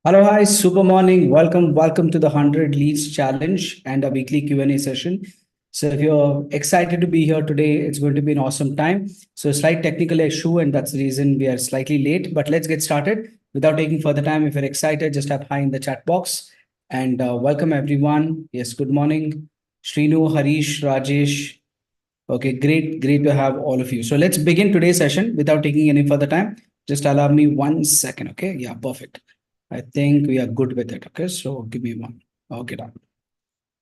Hello, hi, super morning. Welcome to the 100 Leads Challenge and a weekly Q&A session. So if you're excited to be here today, it's going to be an awesome time. So slight technical issue, and that's the reason we are slightly late, but let's get started without taking further time. If you're excited, just type hi in the chat box and welcome everyone. Yes, good morning. Srinu, Harish, Rajesh. Okay, great to have all of you. So let's begin today's session without taking any further time. Just allow me 1 second. Okay, yeah, perfect. I think we are good with it. Okay, so give me one. Okay, done.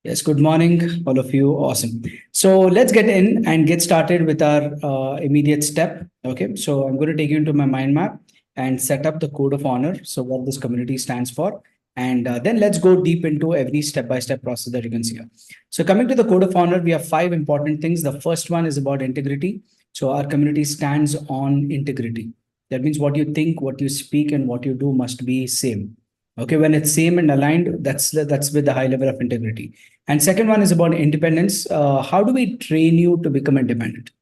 Yes, good morning, all of you. Awesome. So let's get in and get started with our immediate step. Okay, so I'm going to take you into my mind map and set up the code of honor. So what this community stands for. And then let's go deep into every step-by-step process that you can see here. So coming to the code of honor, we have 5 important things. The first one is about integrity. So our community stands on integrity. That means what you think, what you speak, and what you do must be same. Okay, when it's same and aligned, that's with the high level of integrity. And second one is about independence. How do we train you to become independent?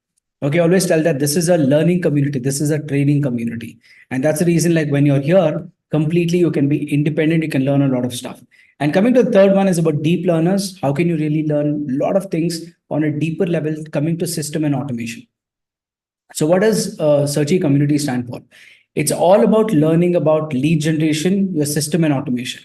Okay, always tell that this is a learning community, this is a training community, and that's the reason. Like when you're here, completely you can be independent, you can learn a lot of stuff. And coming to the third one is about deep learners. How can you really learn a lot of things on a deeper level? Coming to system and automation. So what does Seachy community stand for? It's all about learning about lead generation, your system and automation.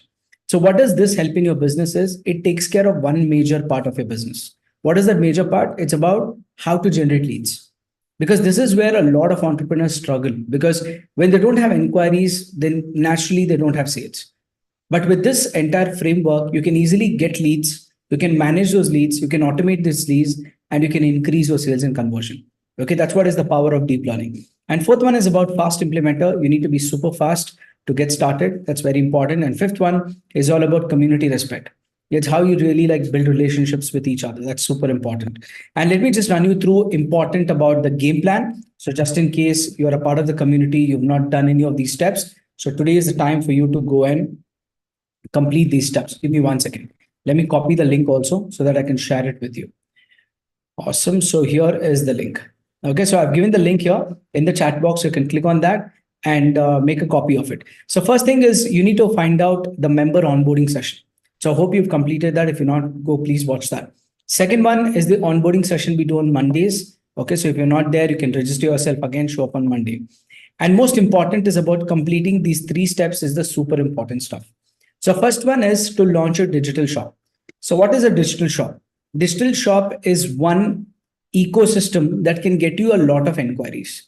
So what does this help in your business is? It takes care of one major part of your business. What is that major part? It's about how to generate leads. Because this is where a lot of entrepreneurs struggle, because when they don't have inquiries, then naturally they don't have sales. But with this entire framework, you can easily get leads, you can manage those leads, you can automate these leads, and you can increase your sales and conversion. Okay, that's what is the power of deep learning. And fourth one is about fast implementer. You need to be super fast to get started. That's very important. And fifth one is all about community respect. It's how you really like build relationships with each other. That's super important. And let me just run you through important about the game plan. So just in case you're a part of the community, you've not done any of these steps. So today is the time for you to go and complete these steps. Give me 1 second. Let me copy the link also so that I can share it with you. Awesome. So here is the link. Okay, so I've given the link here in the chat box. You can click on that and make a copy of it. So first thing is you need to find out the member onboarding session. So I hope you've completed that. If you're not, go please watch that. Second one is the onboarding session we do on Mondays. Okay, so if you're not there, you can register yourself again, show up on Monday. And most important is about completing these 3 steps is the super important stuff. So first one is to launch a digital shop. So what is a digital shop? Digital shop is one ecosystem that can get you a lot of inquiries.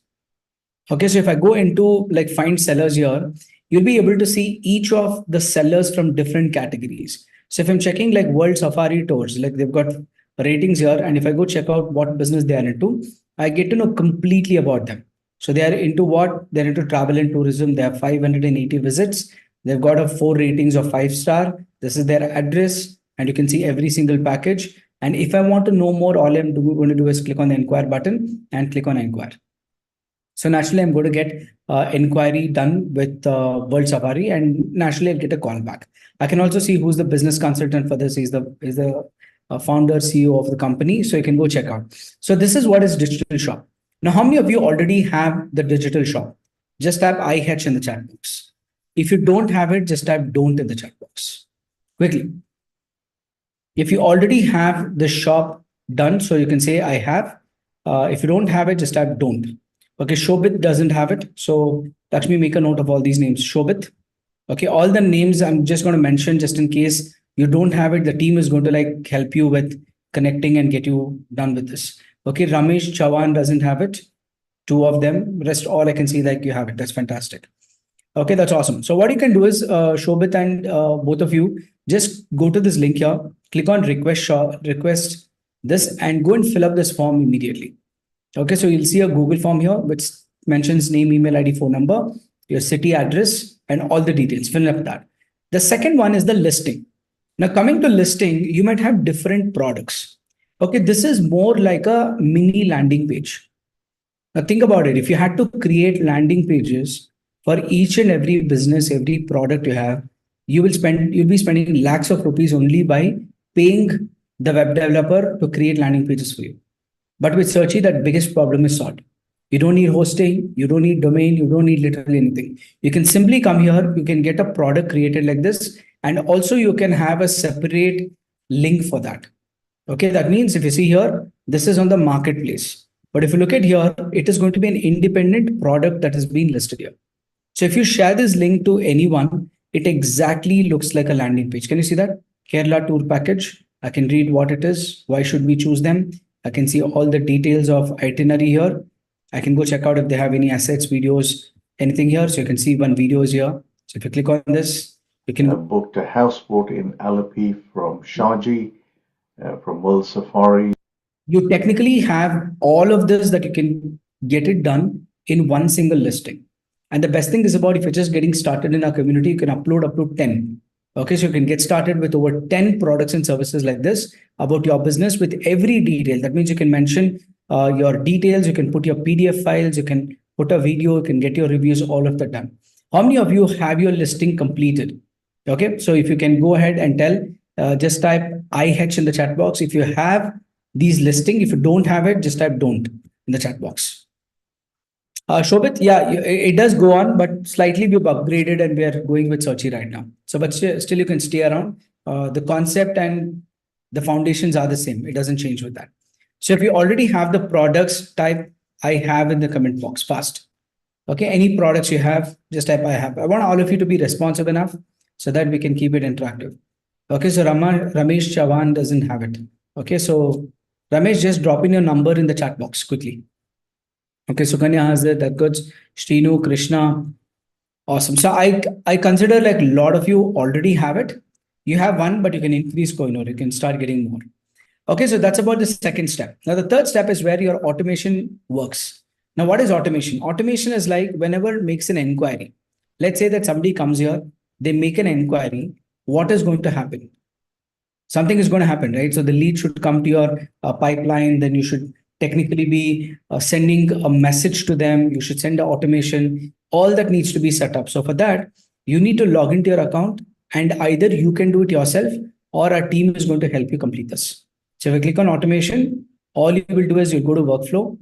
Okay, so if I go into like find sellers here, you'll be able to see each of the sellers from different categories. So if I'm checking like World Safari Tours, like they've got ratings here, and if I go check out what business they are into, I get to know completely about them. So they are into what? They're into travel and tourism. They have 580 visits. They've got a 4 ratings of 5-star. This is their address, and you can see every single package. And if I want to know more, all I'm going to do is click on the inquire button and click on inquire. So naturally, I'm going to get inquiry done with World Safari, and naturally, I'll get a call back. I can also see who's the business consultant for this. He's the founder, CEO of the company. So you can go check out. So this is what is digital shop. Now, how many of you already have the digital shop? Just type I hatch in the chat box. If you don't have it, just type don't in the chat box. Quickly. If you already have the shop done, so you can say I have. If you don't have it, just type don't. Okay, Shobit doesn't have it. So let me make a note of all these names. Shobit. Okay, all the names I'm just going to mention just in case you don't have it. The team is going to like help you with connecting and get you done with this. Okay, Ramesh Chavan doesn't have it. 2 of them. Rest all I can see like you have it. That's fantastic. Okay, that's awesome. So what you can do is Shobit and both of you just go to this link here, click on request this and go and fill up this form immediately. Okay, so you'll see a Google form here which mentions name, email ID, phone number, your city address, and all the details. Fill up that. The second one is the listing. Now, coming to listing, you might have different products. Okay, this is more like a mini landing page. Now, think about it. If you had to create landing pages for each and every business, every product you have, you'll be spending lakhs of rupees only by paying the web developer to create landing pages for you. But with Seachy, that biggest problem is solved. You don't need hosting, you don't need domain, you don't need literally anything. You can simply come here, you can get a product created like this, and also you can have a separate link for that. Okay, that means if you see here, this is on the marketplace. But if you look at here, it is going to be an independent product that has been listed here. So if you share this link to anyone, it exactly looks like a landing page. Can you see that? Kerala tour package. I can read what it is. Why should we choose them? I can see all the details of itinerary here. I can go check out if they have any assets, videos, anything here. So you can see one video is here. So if you click on this, you can booked a houseboat in Alapi from Shaji, from World Safari. You technically have all of this that you can get it done in one single listing. And the best thing is about if you're just getting started in our community, you can upload up to 10. Okay, so you can get started with over 10 products and services like this about your business with every detail. That means you can mention your details, you can put your PDF files, you can put a video, you can get your reviews, all of that done. How many of you have your listing completed? Okay, so if you can go ahead and tell, just type IH in the chat box. If you have these listing, if you don't have it, just type don't in the chat box. Shobit, yeah, it does go on, but slightly we've upgraded and we are going with Seachy right now. So, but still you can stay around. The concept and the foundations are the same. It doesn't change with that. So if you already have the products, type I have in the comment box fast. Okay, any products you have, just type I have. I want all of you to be responsive enough so that we can keep it interactive. Okay, so Ramesh Chavan doesn't have it. Okay, so Ramesh, just drop in your number in the chat box quickly. Okay, Sukanya has it, that good. Shrinu, Krishna, awesome. So I consider like a lot of you already have it. You have one, but you can increase coin or you can start getting more. Okay, so that's about the second step. Now, the third step is where your automation works. Now, what is automation? Automation is like whenever it makes an inquiry. Let's say that somebody comes here, they make an inquiry. What is going to happen? Something is going to happen, right? So the lead should come to your pipeline. Then you should technically be sending a message to them. You should send an automation. All that needs to be set up. So for that, you need to log into your account and either you can do it yourself or our team is going to help you complete this. So if I click on automation, all you will do is you go to workflow.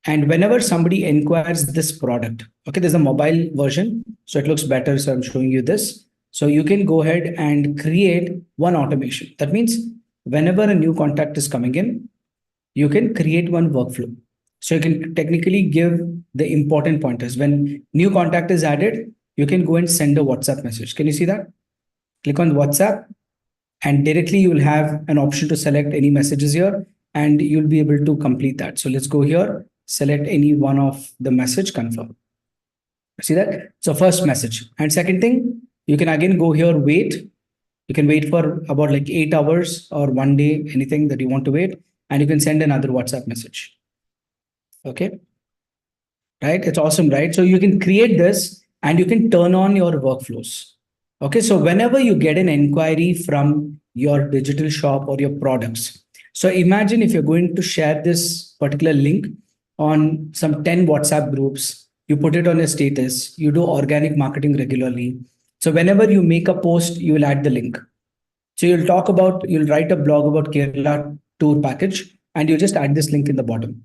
And whenever somebody inquires this product, okay, there's a mobile version. So it looks better. So I'm showing you this. So you can go ahead and create one automation. That means whenever a new contact is coming in, you can create one workflow. So you can technically give the important pointers. When new contact is added, you can go and send a WhatsApp message. Can you see that? Click on WhatsApp and directly you will have an option to select any messages here and you'll be able to complete that. So let's go here, select any one of the message, confirm. See that? So first message. And second thing, you can again go here, wait. You can wait for about like 8 hours or 1 day, anything that you want to wait. And you can send another WhatsApp message. Okay. Right. It's awesome, right? So you can create this and you can turn on your workflows. Okay. So whenever you get an inquiry from your digital shop or your products. So imagine if you're going to share this particular link on some 10 WhatsApp groups, you put it on a status, you do organic marketing regularly. So whenever you make a post, you will add the link. So you'll write a blog about Kerala tour package and you just add this link in the bottom.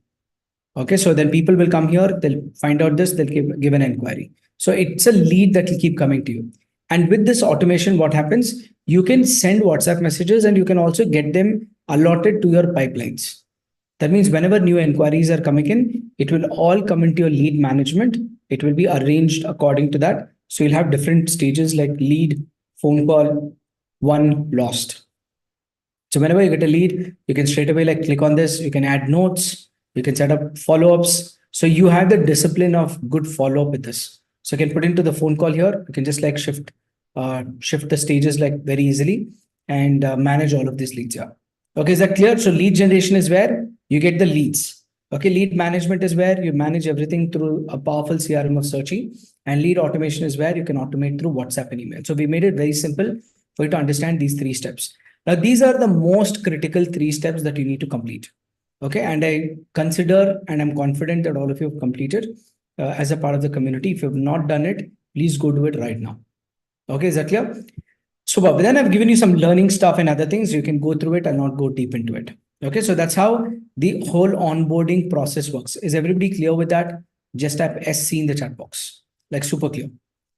Okay, so then people will come here, they'll find out this, they'll give an inquiry. So it's a lead that will keep coming to you. And with this automation, what happens? You can send WhatsApp messages and you can also get them allotted to your pipelines. That means whenever new inquiries are coming in, it will all come into your lead management. It will be arranged according to that. So you'll have different stages like lead, phone call, won, lost. So whenever you get a lead, you can straight away like click on this. You can add notes. You can set up follow-ups. So you have the discipline of good follow-up with this. So you can put into the phone call here. You can just like shift the stages like very easily and manage all of these leads here. Okay, is that clear? So lead generation is where you get the leads. Okay, lead management is where you manage everything through a powerful CRM of Seachy, and lead automation is where you can automate through WhatsApp and email. So we made it very simple for you to understand these 3 steps. Now, these are the most critical 3 steps that you need to complete. Okay, and I consider and I'm confident that all of you have completed as a part of the community. If you have not done it, please go do it right now. Okay, is that clear? So then I've given you some learning stuff and other things. You can go through it and not go deep into it. Okay, so that's how the whole onboarding process works. Is everybody clear with that? just type SC in the chat box, like super clear.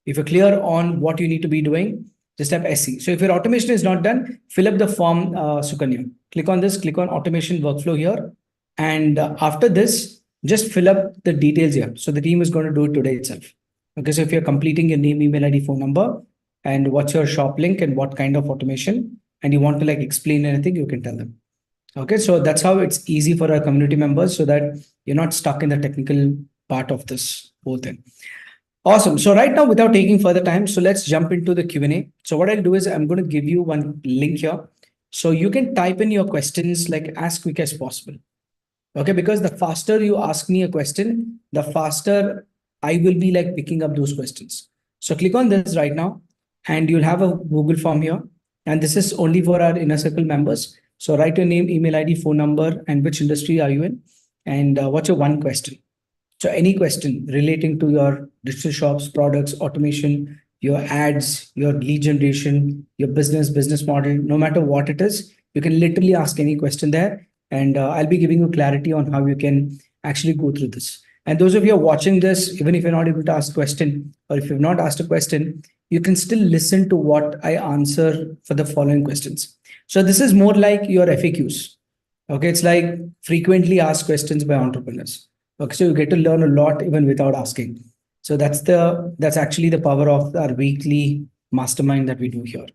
If you're clear on what you need to be doing, just type SC. So if your automation is not done, fill up the form, Sukanya. Click on this, click on automation workflow here. And after this, just fill up the details here. So the team is going to do it today itself. Okay, so if you're completing your name, email ID, phone number, and what's your shop link and what kind of automation, and you want to like explain anything, you can tell them. Okay, so that's how it's easy for our community members so that you're not stuck in the technical part of this whole thing. Awesome. So right now, without taking further time, so let's jump into the Q&A. So what I'll do is I'm going to give you one link here. So you can type in your questions like as quick as possible. Okay, because the faster you ask me a question, the faster I will be like picking up those questions. So click on this right now and you'll have a Google form here. And this is only for our inner circle members. So write your name, email ID, phone number, and which industry are you in? And what's your one question? So any question relating to your digital shops, products, automation, your ads, your lead generation, your business model, no matter what it is, you can literally ask any question there. And I'll be giving you clarity on how you can actually go through this. And those of you who are watching this, even if you're not able to ask a question, or if you've not asked a question, you can still listen to what I answer for the following questions. So this is more like your FAQs. Okay, it's like frequently asked questions by entrepreneurs. Okay, so you get to learn a lot even without asking. So that's actually the power of our weekly mastermind that we do here.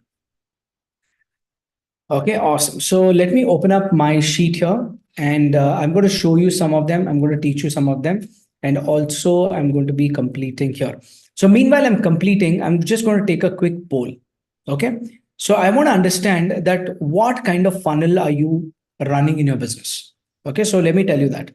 Okay, awesome. So let me open up my sheet here and I'm going to show you some of them. I'm going to teach you some of them. And also I'm going to be completing here. So meanwhile, I'm completing, I'm just going to take a quick poll. Okay. So I want to understand that what kind of funnel are you running in your business? Okay. So let me tell you that.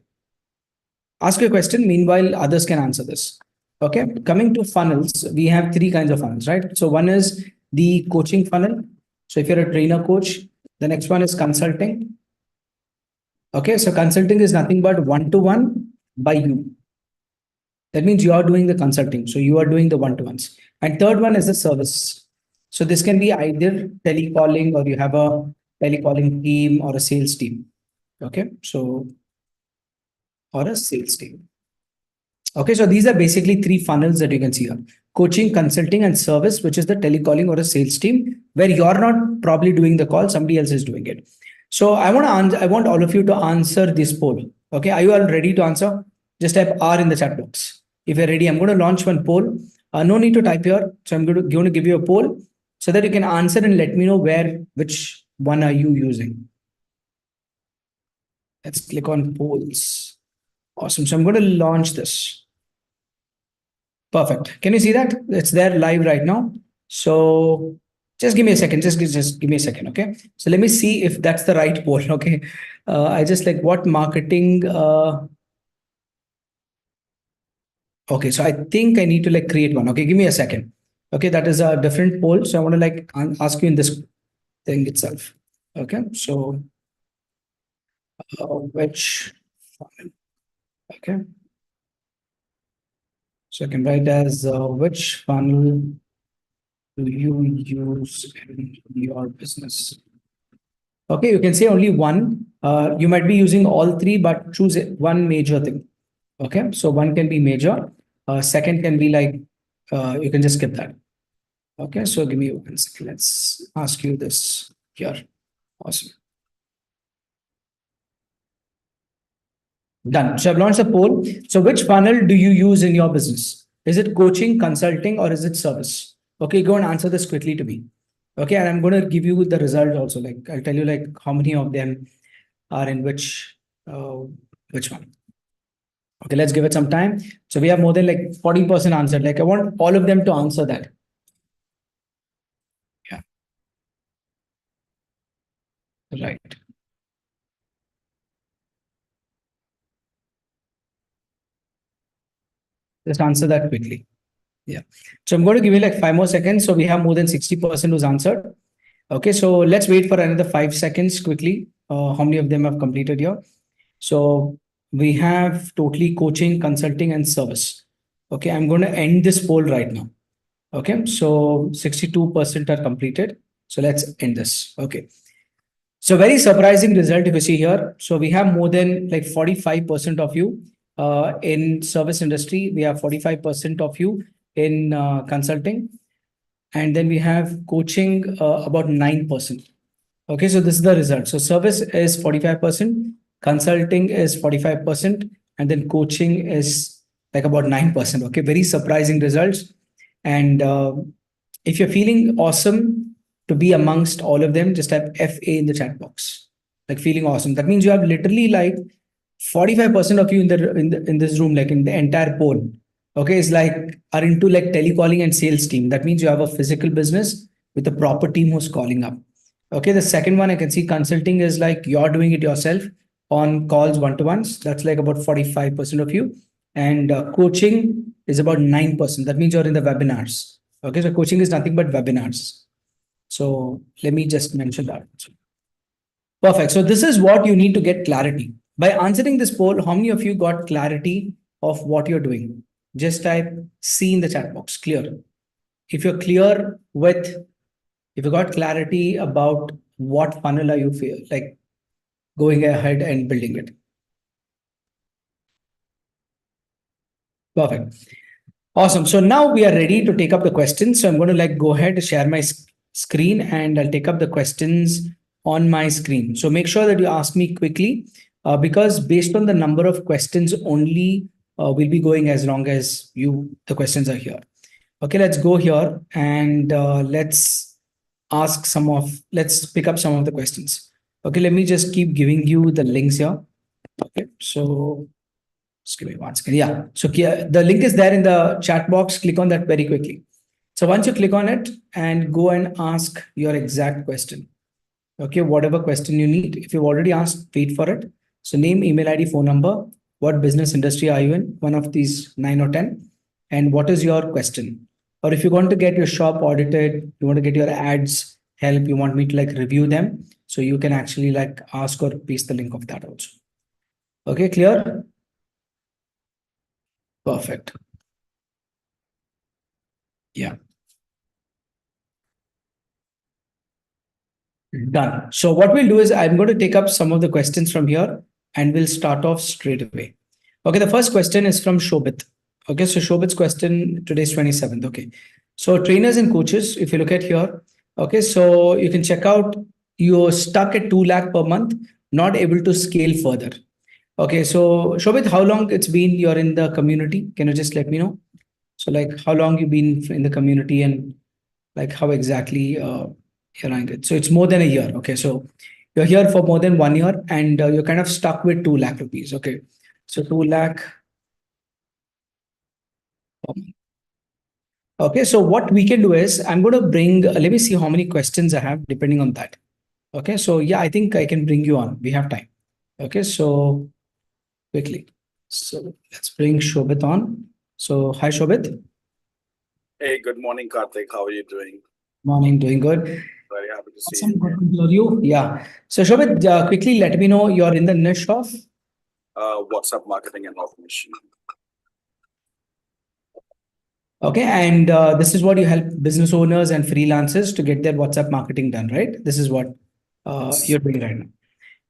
Ask a question. Meanwhile, others can answer this. Okay. Coming to funnels, we have three kinds of funnels, right? So one is the coaching funnel. So if you're a trainer coach, the next one is consulting. Okay. So consulting is nothing but one-to-one by you. That means you are doing the consulting. So you are doing the one-to-ones. And third one is the service. So this can be either telecalling or you have a telecalling team or a sales team. Okay. So, or a sales team. Okay. So these are basically three funnels that you can see here. Coaching, consulting, and service, which is the telecalling or a sales team where you're not probably doing the call, somebody else is doing it. So I want all of you to answer this poll. Okay. Are you all ready to answer? Just type R in the chat box. If you're ready, I'm going to launch one poll. No need to type here. So I'm going to give you a poll so that you can answer and let me know which one are you using. Let's click on polls. Awesome. So I'm going to launch this. Perfect. Can you see that? It's there live right now. So just give me a second. Just give me a second. Okay. So let me see if that's the right poll. Okay. I just like what marketing. Okay, so I think I need to like create one. Okay, give me a second. Okay, that is a different poll. So I want to like ask you in this thing itself. Okay, so which funnel? Okay, so I can write as which funnel do you use in your business? Okay, you can say only one. You might be using all three, but choose one major thing. Okay, so one can be major. Second can be like, you can just skip that. Okay, so give me 1 second. Let's ask you this here. Awesome. Done. So I've launched a poll. So which funnel do you use in your business? Is it coaching, consulting, or is it service? Okay, go and answer this quickly to me. Okay, and I'm going to give you the result also. Like I'll tell you like how many of them are in which one. Okay, let's give it some time. So we have more than like 40% answered. Like I want all of them to answer that. Yeah. Right. Just answer that quickly. Yeah. So I'm going to give you like 5 more seconds. So we have more than 60% who's answered. Okay. So let's wait for another 5 seconds quickly. How many of them have completed here? So we have totally coaching, consulting, and service. Okay. I'm going to end this poll right now. Okay. So 62% are completed. So let's end this. Okay. So very surprising result if you see here. So we have more than like 45% of you in service industry. We have 45% of you in consulting. And then we have coaching about 9%. Okay, so this is the result. So service is 45%, consulting is 45%, and then coaching is like about 9%. Okay, very surprising results. And if you're feeling awesome to be amongst all of them, just type FA in the chat box. Like feeling awesome. That means you have literally like 45% of you in this room, like in the entire poll. Okay, is like are into like telecalling and sales team. That means you have a physical business with a proper team who's calling up. Okay, the second one I can see consulting is like you're doing it yourself on calls one-to-ones. That's like about 45% of you. And coaching is about 9%. That means you're in the webinars. Okay, so coaching is nothing but webinars. So let me just mention that. Perfect. So this is what you need to get clarity. By answering this poll, how many of you got clarity of what you're doing? Just type C in the chat box, clear. If you're clear with, if you got clarity about what funnel are you feel like going ahead and building it. Perfect. Awesome. So now we are ready to take up the questions. So I'm going to like go ahead and share my screen and I'll take up the questions on my screen. So make sure that you ask me quickly because based on the number of questions only we'll be going as long as the questions are here. Okay, let's go here and let's pick up some of the questions. Okay, let me just keep giving you the links here. Okay, so just give me 1 second. Yeah. So the link is there in the chat box. Click on that very quickly. So once you click on it and go and ask your exact question. Okay, whatever question you need. If you've already asked, wait for it. So name, email ID, phone number. What business industry are you in? One of these 9 or 10. And what is your question? Or if you want to get your shop audited, you want to get your ads help, you want me to like review them. So you can actually like ask or paste the link of that also. Okay, clear? Perfect. Yeah. Done. So what we'll do is I'm going to take up some of the questions from here and we'll start off straight away. Okay, the first question is from Shobit. Okay, so Shobit's question today is 27th. Okay, so trainers and coaches, if you look at here, okay, so you can check out you're stuck at 2 lakh per month, not able to scale further. Okay, so Shobit, how long it's been you're in the community? Can you just let me know? So like how long you've been in the community and like how exactly you're running it. So it's more than a year. Okay, so you're here for more than 1 year and you're kind of stuck with 2 lakh rupees. Okay, so 2 lakh. Okay, so what we can do is I'm going to bring, let me see how many questions I have depending on that. Okay, so yeah, I think I can bring you on. We have time. Okay, so quickly. So let's bring Shobit on. So hi, Shobit. Hey, good morning, Karthik. How are you doing? Morning, doing good. Very happy to see Awesome, you. good to hear you. Yeah. So Shobit, quickly let me know you're in the niche of WhatsApp marketing and automation. okay, and this is what you help business owners and freelancers to get their WhatsApp marketing done, right? This is what you're doing right now.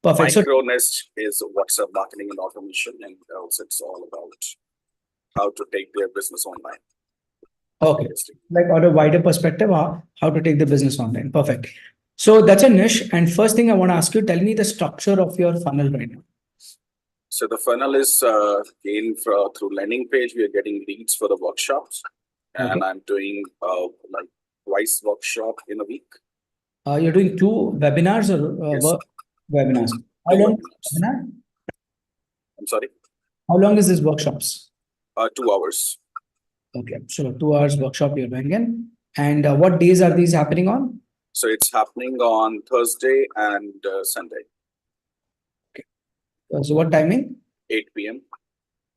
Perfect. So Micro niche is WhatsApp marketing and automation, and else it's all about how to take their business online. okay, like on a wider perspective, how to take the business online. Perfect. So that's a niche. And first thing I want to ask you, tell me the structure of your funnel right now. So the funnel is gained through landing page. We are getting leads for the workshops, and Okay. I'm doing like twice workshop in a week. You're doing 2 webinars or Yes. webinars? How 2 long? webinars. Webinar? I'm sorry. How long is this workshops? 2 hours. Okay, so 2 hours workshop you're doing in. And what days are these happening on? So it's happening on Thursday and Sunday. So what timing? 8 p.m.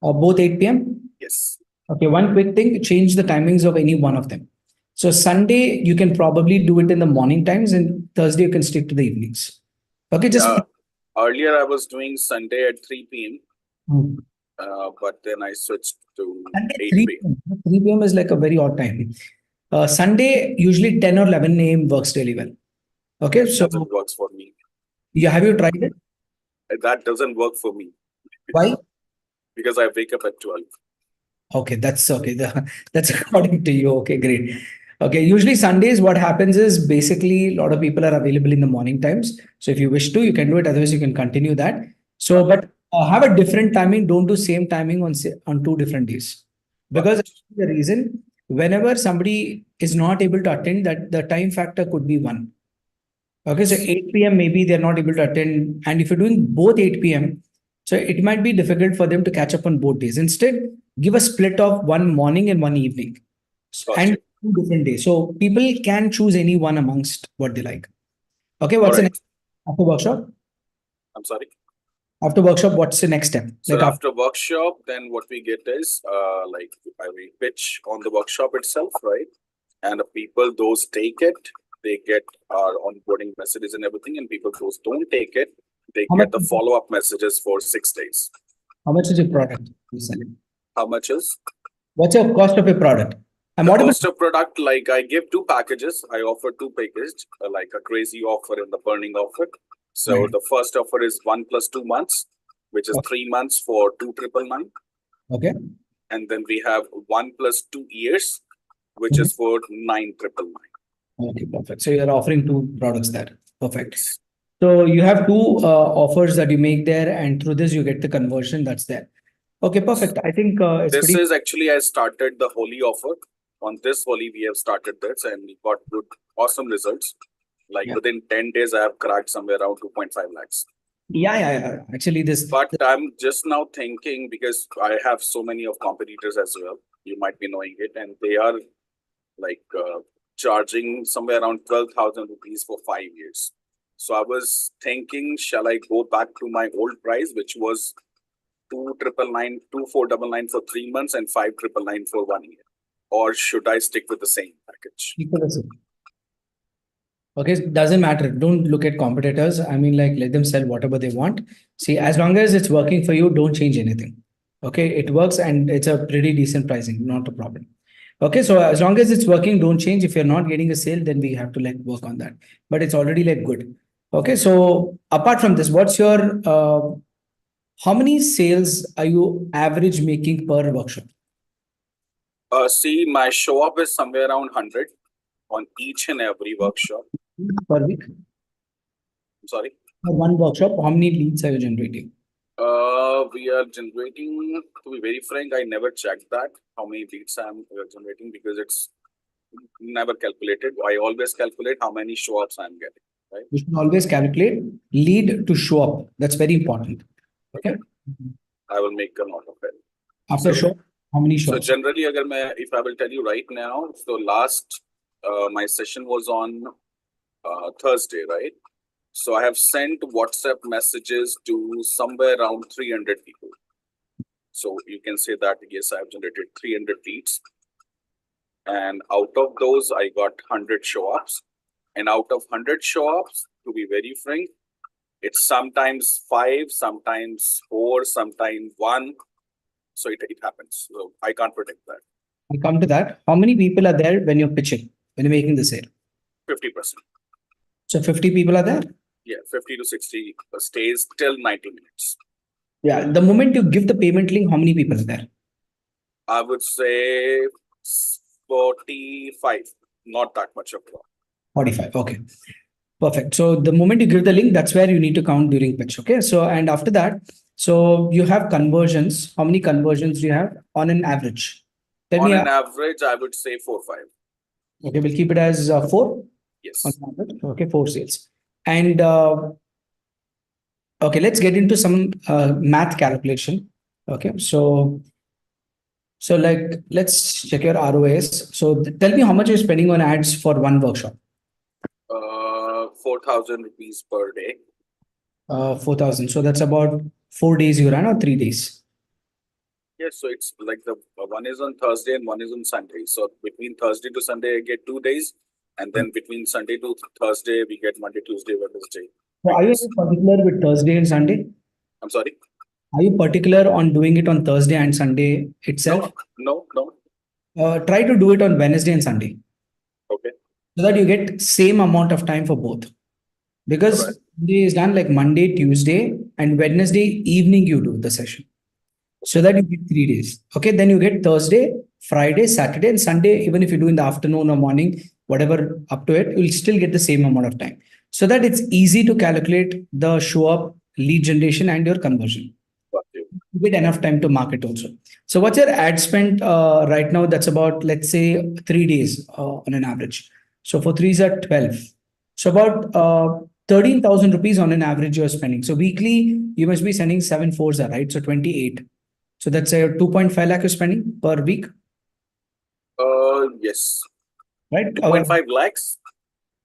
Both 8 p.m.? Yes. Okay, one quick thing, change the timings of any one of them. So Sunday, you can probably do it in the morning times and Thursday, you can stick to the evenings. Okay, just... earlier, I was doing Sunday at 3 p.m. Hmm. But then I switched to Sunday, 8 3 p.m. 3 p.m. is like a very odd time. Sunday, usually 10 or 11 a.m. works really well. Okay, so... That works for me. Have you tried it? That doesn't work for me. Why? because I wake up at 12. Okay, that's okay. That's according to you. Okay, great. Okay, usually Sundays, what happens is basically a lot of people are available in the morning times. So if you wish to, you can do it. Otherwise, you can continue that. So, but have a different timing. Don't do same timing on 2 different days. Because the reason, whenever somebody is not able to attend, that the time factor could be 1. Okay, so 8 p.m. maybe they're not able to attend. And if you're doing both 8 p.m., so it might be difficult for them to catch up on both days. Instead, give a split of one morning and one evening and 2 different days. So people can choose any one amongst what they like. Okay, what's the next after workshop? I'm sorry. After workshop, what's the next step? So after workshop, then what we get is like we pitch on the workshop itself, right? And the people, those take it, they get our onboarding messages and everything. And people, those don't take it, they get the follow-up messages for 6 days. How much is your product you're selling? How much is? What's your cost of your product? The cost of product, like I give 2 packages. I offer 2 packages, like a crazy offer and the burning offer. So the first offer is 1 + 2 months, which is 3 months for 2,999. Okay. And then we have 1 + 2 years, which is for 9,999. Okay, perfect. So you're offering 2 products there. Perfect. So you have 2 offers that you make there, and through this you get the conversion that's there. Okay, perfect. I think this is actually, I started the Holi offer. On this Holi, we have started this and we got good, awesome results. Like within 10 days, I have cracked somewhere around 2.5 lakhs. Yeah. Actually, But I'm just now thinking, because I have so many of competitors as well. You might be knowing it, and they are like charging somewhere around 12,000 rupees for 5 years. So I was thinking, shall I go back to my old price, which was 2,499 for 3 months and 5,999 for 1 year, or should I stick with the same package? Okay, it doesn't matter. Don't look at competitors. I mean, like, let them sell whatever they want. See, as long as it's working for you, don't change anything. Okay, it works and it's a pretty decent pricing, not a problem. Okay, so as long as it's working, don't change. If you're not getting a sale, then we have to like work on that. But it's already like good. Okay, so apart from this, what's your how many sales are you average making per workshop? See, my show up is somewhere around 100 on each and every workshop. Per week? I'm sorry? For one workshop, how many leads are you generating? We are generating, to be very frank, I never checked that, how many leads I'm generating, because it's never calculated. I always calculate how many show ups I'm getting. Right? You should always calculate lead to show up. That's very important. Okay. I will make a note of it. After show, how many shows? So generally, if I will tell you right now, so last my session was on Thursday, right? So I have sent WhatsApp messages to somewhere around 300 people. So you can say that, yes, I have generated 300 leads. And out of those, I got 100 show-ups. And out of 100 show-ups, to be very frank, it's sometimes 5, sometimes 4, sometimes 1. So it happens. So I can't predict that. I'll come to that. How many people are there when you're pitching, when you're making the sale? 50%. So 50 people are there? Yeah, 50 to 60 stays till 90 minutes. Yeah, the moment you give the payment link, how many people are there? I would say 45, not that much of a 45, okay. Perfect. So the moment you give the link, that's where you need to count during pitch. Okay. So, and after that, so you have conversions. How many conversions do you have on an average? On an average, I would say 4 or 5. Okay, we'll keep it as 4. Yes. Okay, 4 sales. And okay, let's get into some math calculation. Okay, so like let's check your ROAS. So tell me how much you're spending on ads for one workshop. 4,000 rupees per day. 4,000. So that's about 4 days you run or 3 days? Yes, so it's like the one is on Thursday and one is on Sunday. So between Thursday to Sunday, I get 2 days. And then between Sunday to Thursday, we get Monday, Tuesday, Wednesday. So are you particular with Thursday and Sunday? I'm sorry? Are you particular on doing it on Thursday and Sunday itself? No. Try to do it on Wednesday and Sunday. Okay. So that you get same amount of time for both. Because Sunday is done like Monday, Tuesday, and Wednesday evening you do the session. So that you get 3 days. Okay, then you get Thursday, Friday, Saturday, and Sunday. Even if you do in the afternoon or morning, whatever up to it, you'll still get the same amount of time. So that it's easy to calculate the show up, lead generation, and your conversion. Got you. You get enough time to market also. So what's your ad spend right now? That's about, let's say, 3 days on an average. So for threes are 12. So about 13,000 rupees on an average you're spending. So weekly, you must be sending 7 fours, right? So 28. So that's a 2.5 lakh you're spending per week, Yes. right? 2.5 lakhs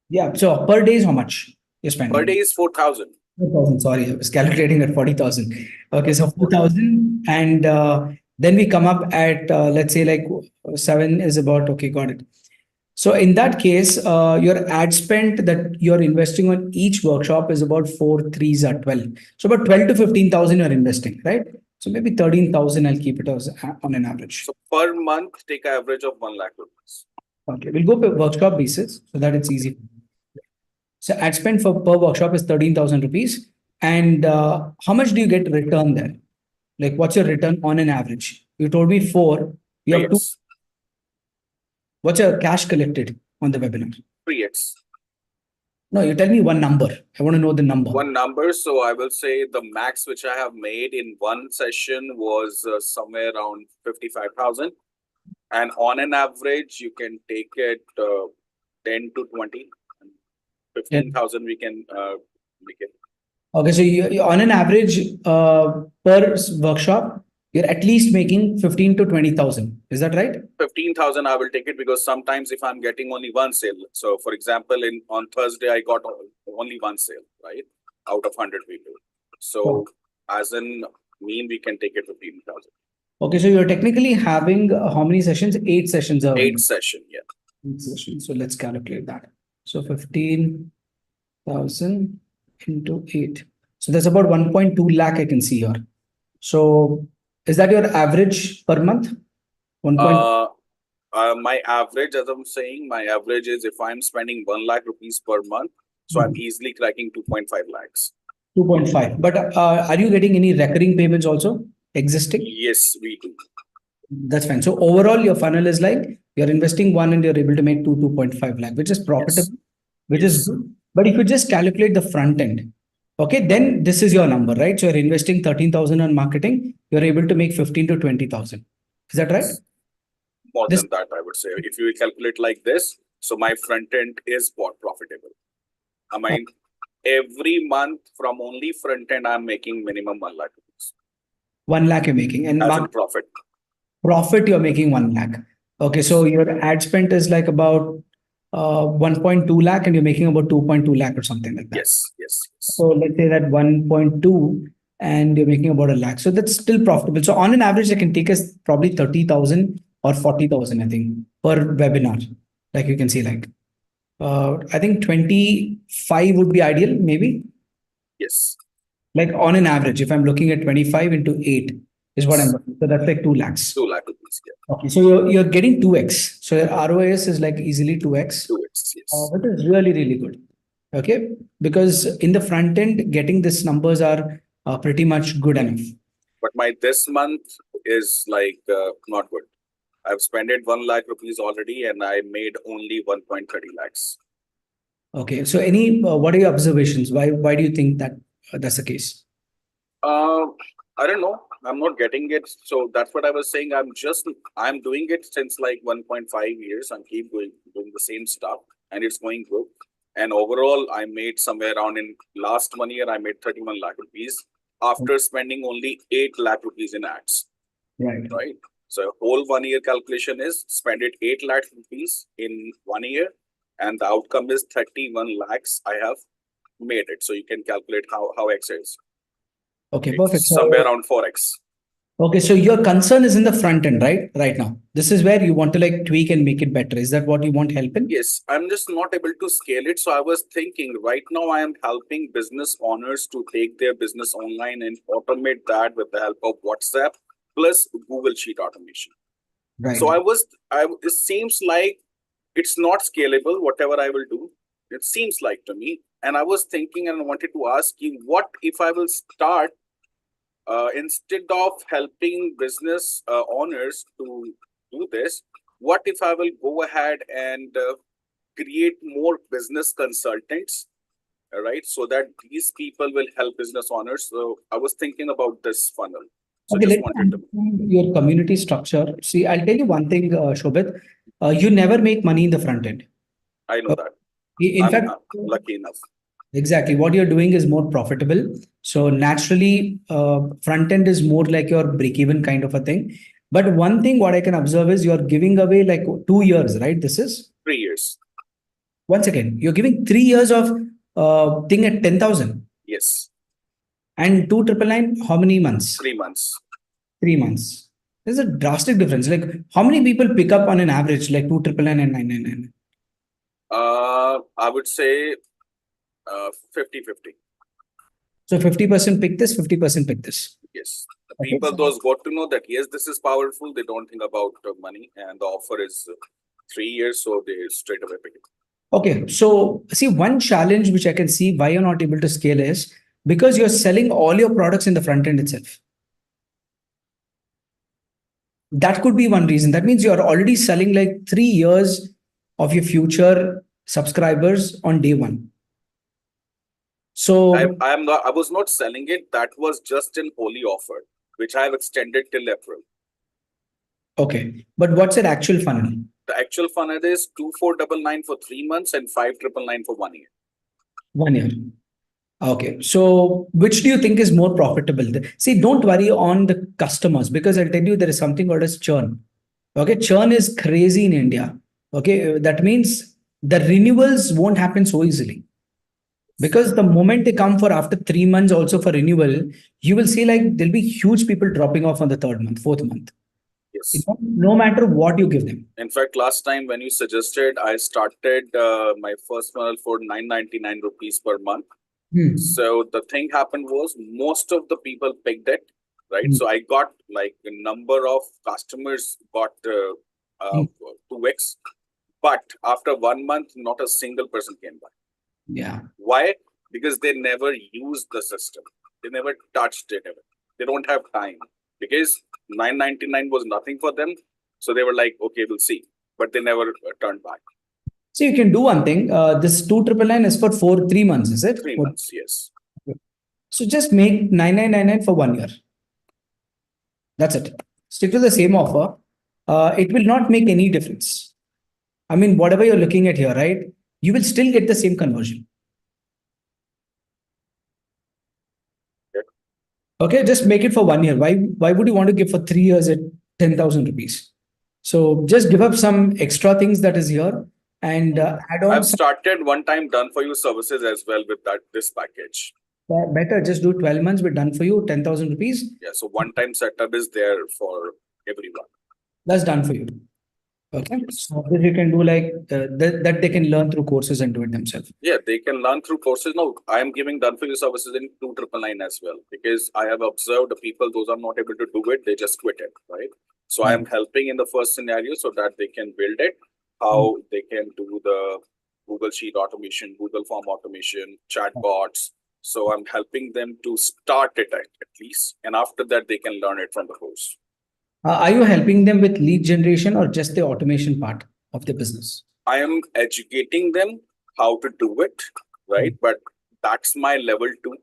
Yeah. So per day is how much you're spending? per day is 4,000. 4,000. Sorry, I was calculating at 40,000. Okay, so 4,000, and then we come up at let's say like seven is about, okay, got it. So in that case, your ad spend that you're investing on each workshop is about 4 threes are 12. So about 12 to 15,000 you're investing, right? So maybe 13,000. I'll keep it as on an average. So per month, take an average of 1 lakh rupees. Okay, we'll go per workshop basis so that it's easy. So ad spend for per workshop is 13,000 rupees. And how much do you get return there? Like what's your return on an average? You told me four. You have two. 3x. What's your cash collected on the webinar? 3x. No, you tell me one number. I want to know the number. One number. So I will say the max which I have made in one session was somewhere around 55,000. And on an average, you can take it 10 to 20. 15,000 we can make it. Okay, so on an average per workshop, you're at least making 15 to 20,000. Is that right? 15,000 I will take it, because sometimes if I'm getting only one sale. So for example, on Thursday, I got only one sale, right? Out of 100 people. So as in mean, we can take it 15,000. Okay, so you're technically having how many sessions? 8 sessions. 8 session, yeah. 8 sessions. So let's calculate that. So 15,000 into 8. So that's about 1.2 lakh I can see here. So is that your average per month? 1. My average, as I'm saying, my average is if I'm spending 1 lakh rupees per month, so I'm easily cracking 2.5 lakhs. 2.5. But are you getting any recurring payments also existing? Yes, we do. That's fine. So overall, your funnel is like you're investing one and you're able to make 2.5 lakh, which is profitable, which is good. But if you just calculate the front end, okay, then this is your number, right? So you're investing 13,000 on marketing, you're able to make 15 to 20,000. Is that right? More than that, I would say. If you calculate like this, so my front end is profitable. I mean, every month from only front end, I'm making minimum 1 lakh rupees. 1 lakh you're making, and as in profit. Profit you're making 1 lakh. Okay, so your ad spend is like about 1.2 lakh, and you're making about 2.2 lakh or something like that. Yes. So let's say that 1.2, and you're making about 1 lakh. So that's still profitable. So on an average, it can take us probably 30,000 or 40,000, I think, per webinar. Like you can see, like I think 25 would be ideal, maybe. Yes. Like on an average, if I'm looking at 25 into 8 is what I'm looking. So that's like 2 lakhs. 2 lakh rupees. Yeah. Okay, so you're getting 2x. So your ROAS is like easily 2x. 2x, yes. That is really, really good. Okay, because in the front end, getting these numbers are pretty much good enough. But my this month is like not good. I've spent 1 lakh rupees already, and I made only 1.30 lakhs. Okay, so any what are your observations? Why do you think that that's the case? I don't know. I'm not getting it. So that's what I was saying. I'm doing it since like 1.5 years. I'm keep doing the same stuff, and it's going good. And overall, I made somewhere around in last 1 year, I made 31 lakh rupees after spending only 8 lakh rupees in ads. Right. So whole 1 year calculation is spend 8 lakh rupees in 1 year, and the outcome is 31 lakhs I have made it. So you can calculate how X is. Okay, perfect. Somewhere around 4x. Okay, so your concern is in the front end, right? Right now, this is where you want to like tweak and make it better. Is that what you want help in? Yes, I'm just not able to scale it. So I was thinking right now I am helping business owners to take their business online and automate that with the help of WhatsApp plus Google Sheet automation. Right. So it seems like it's not scalable, whatever I will do. It seems like to me. And I was thinking and I wanted to ask you, what if I will start instead of helping business owners to do this, what if I will go ahead and create more business consultants, right? So that these people will help business owners. So I was thinking about this funnel. So Okay, just let me wanted to. understand your community structure. See, I'll tell you one thing, Shobit. You never make money in the front end. I know that. In fact, Lucky enough. exactly what you're doing is more profitable. So naturally, front end is more like your break-even kind of a thing. But one thing what I can observe is you're giving away like 2 years, right? This is 3 years. once again, you're giving 3 years of thing at 10,000 Yes. and 2,999, how many months? 3 months. 3 months. There's a drastic difference. Like how many people pick up on an average like 2,999 and 999? I would say 50-50. So 50% pick this, 50% pick this. Yes. The Okay, people so- those got to know that yes, this is powerful. They don't think about money, and the offer is 3 years, so they straight away pick it. Okay, so see one challenge which I can see why you're not able to scale is because you're selling all your products in the front end itself. That could be one reason. That means you're already selling like 3 years of your future subscribers on day one. So I was not selling it. That was just an holy offer, which I have extended till April. okay, but what's an actual funnel? The actual funnel is 2,499 for 3 months and 5,999 for 1 year. 1 year. Okay, so which do you think is more profitable? See, don't worry on the customers because I'll tell you there is something called as churn. Okay, churn is crazy in India. Okay, that means the renewals won't happen so easily. Because the moment they come for after 3 months also for renewal, you will see like there'll be huge people dropping off on the third month, fourth month. Yes. No matter what you give them. In fact, last time when you suggested, I started my first funnel for 999 rupees per month. So the thing happened was most of the people picked it, right? So I got like a number of customers got 2x, but after 1 month, not a single person came back. Yeah. Why? Because they never used the system. They never touched it. They don't have time because 999 was nothing for them. So they were like, okay, we'll see. But they never turned back. So you can do one thing. This 2,999 is for 3 months, is it? 3 months, yes. So just make 9,999 for 1 year. That's it. Stick to the same offer. It will not make any difference. I mean, whatever you're looking at here, right? You will still get the same conversion. Okay, just make it for 1 year. Why would you want to give for 3 years at 10,000 rupees? So just give up some extra things that is here and add on. I've started one time done for you services as well with this package. Better just do 12 months. We're done for you, 10,000 rupees. Yeah, so one time setup is there for everyone. That's done for you. Okay, so this you can do like that they can learn through courses and do it themselves. Yeah, they can learn through courses. No, I am giving done for you services in 2,999 as well because I have observed the people those are not able to do it, they just quit it, right? So I am helping in the first scenario so that they can build it, how they can do the Google Sheet automation, Google Form automation, chatbots. So I'm helping them to start it at least, and after that they can learn it from the course. Are you helping them with lead generation or just the automation part of the business? I am educating them how to do it, right? But that's my level 2,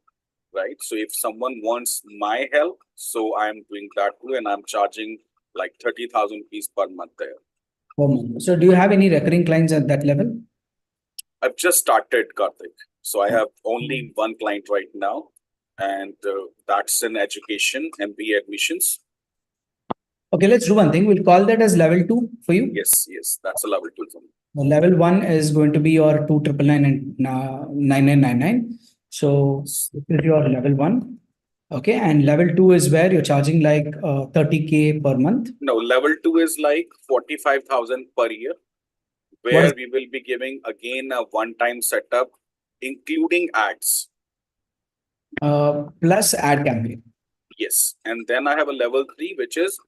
right? So if someone wants my help, so I'm doing that too, and I'm charging like 30,000 rupees per month there. Per month. So do you have any recurring clients at that level? I've just started, Karthik. So I have only one client right now, and that's in education, MBA admissions. Okay, let's do one thing. We'll call that as level 2 for you. Yes, that's a level 2 for me. Level 1 is going to be your 2,999 and 9,999. So this is your level 1. Okay, and level 2 is where you're charging like 30K per month. No, level 2 is like 45,000 per year, where we will be giving again a one-time setup, including ads. Plus ad campaign. Yes, and then I have a level 3, which is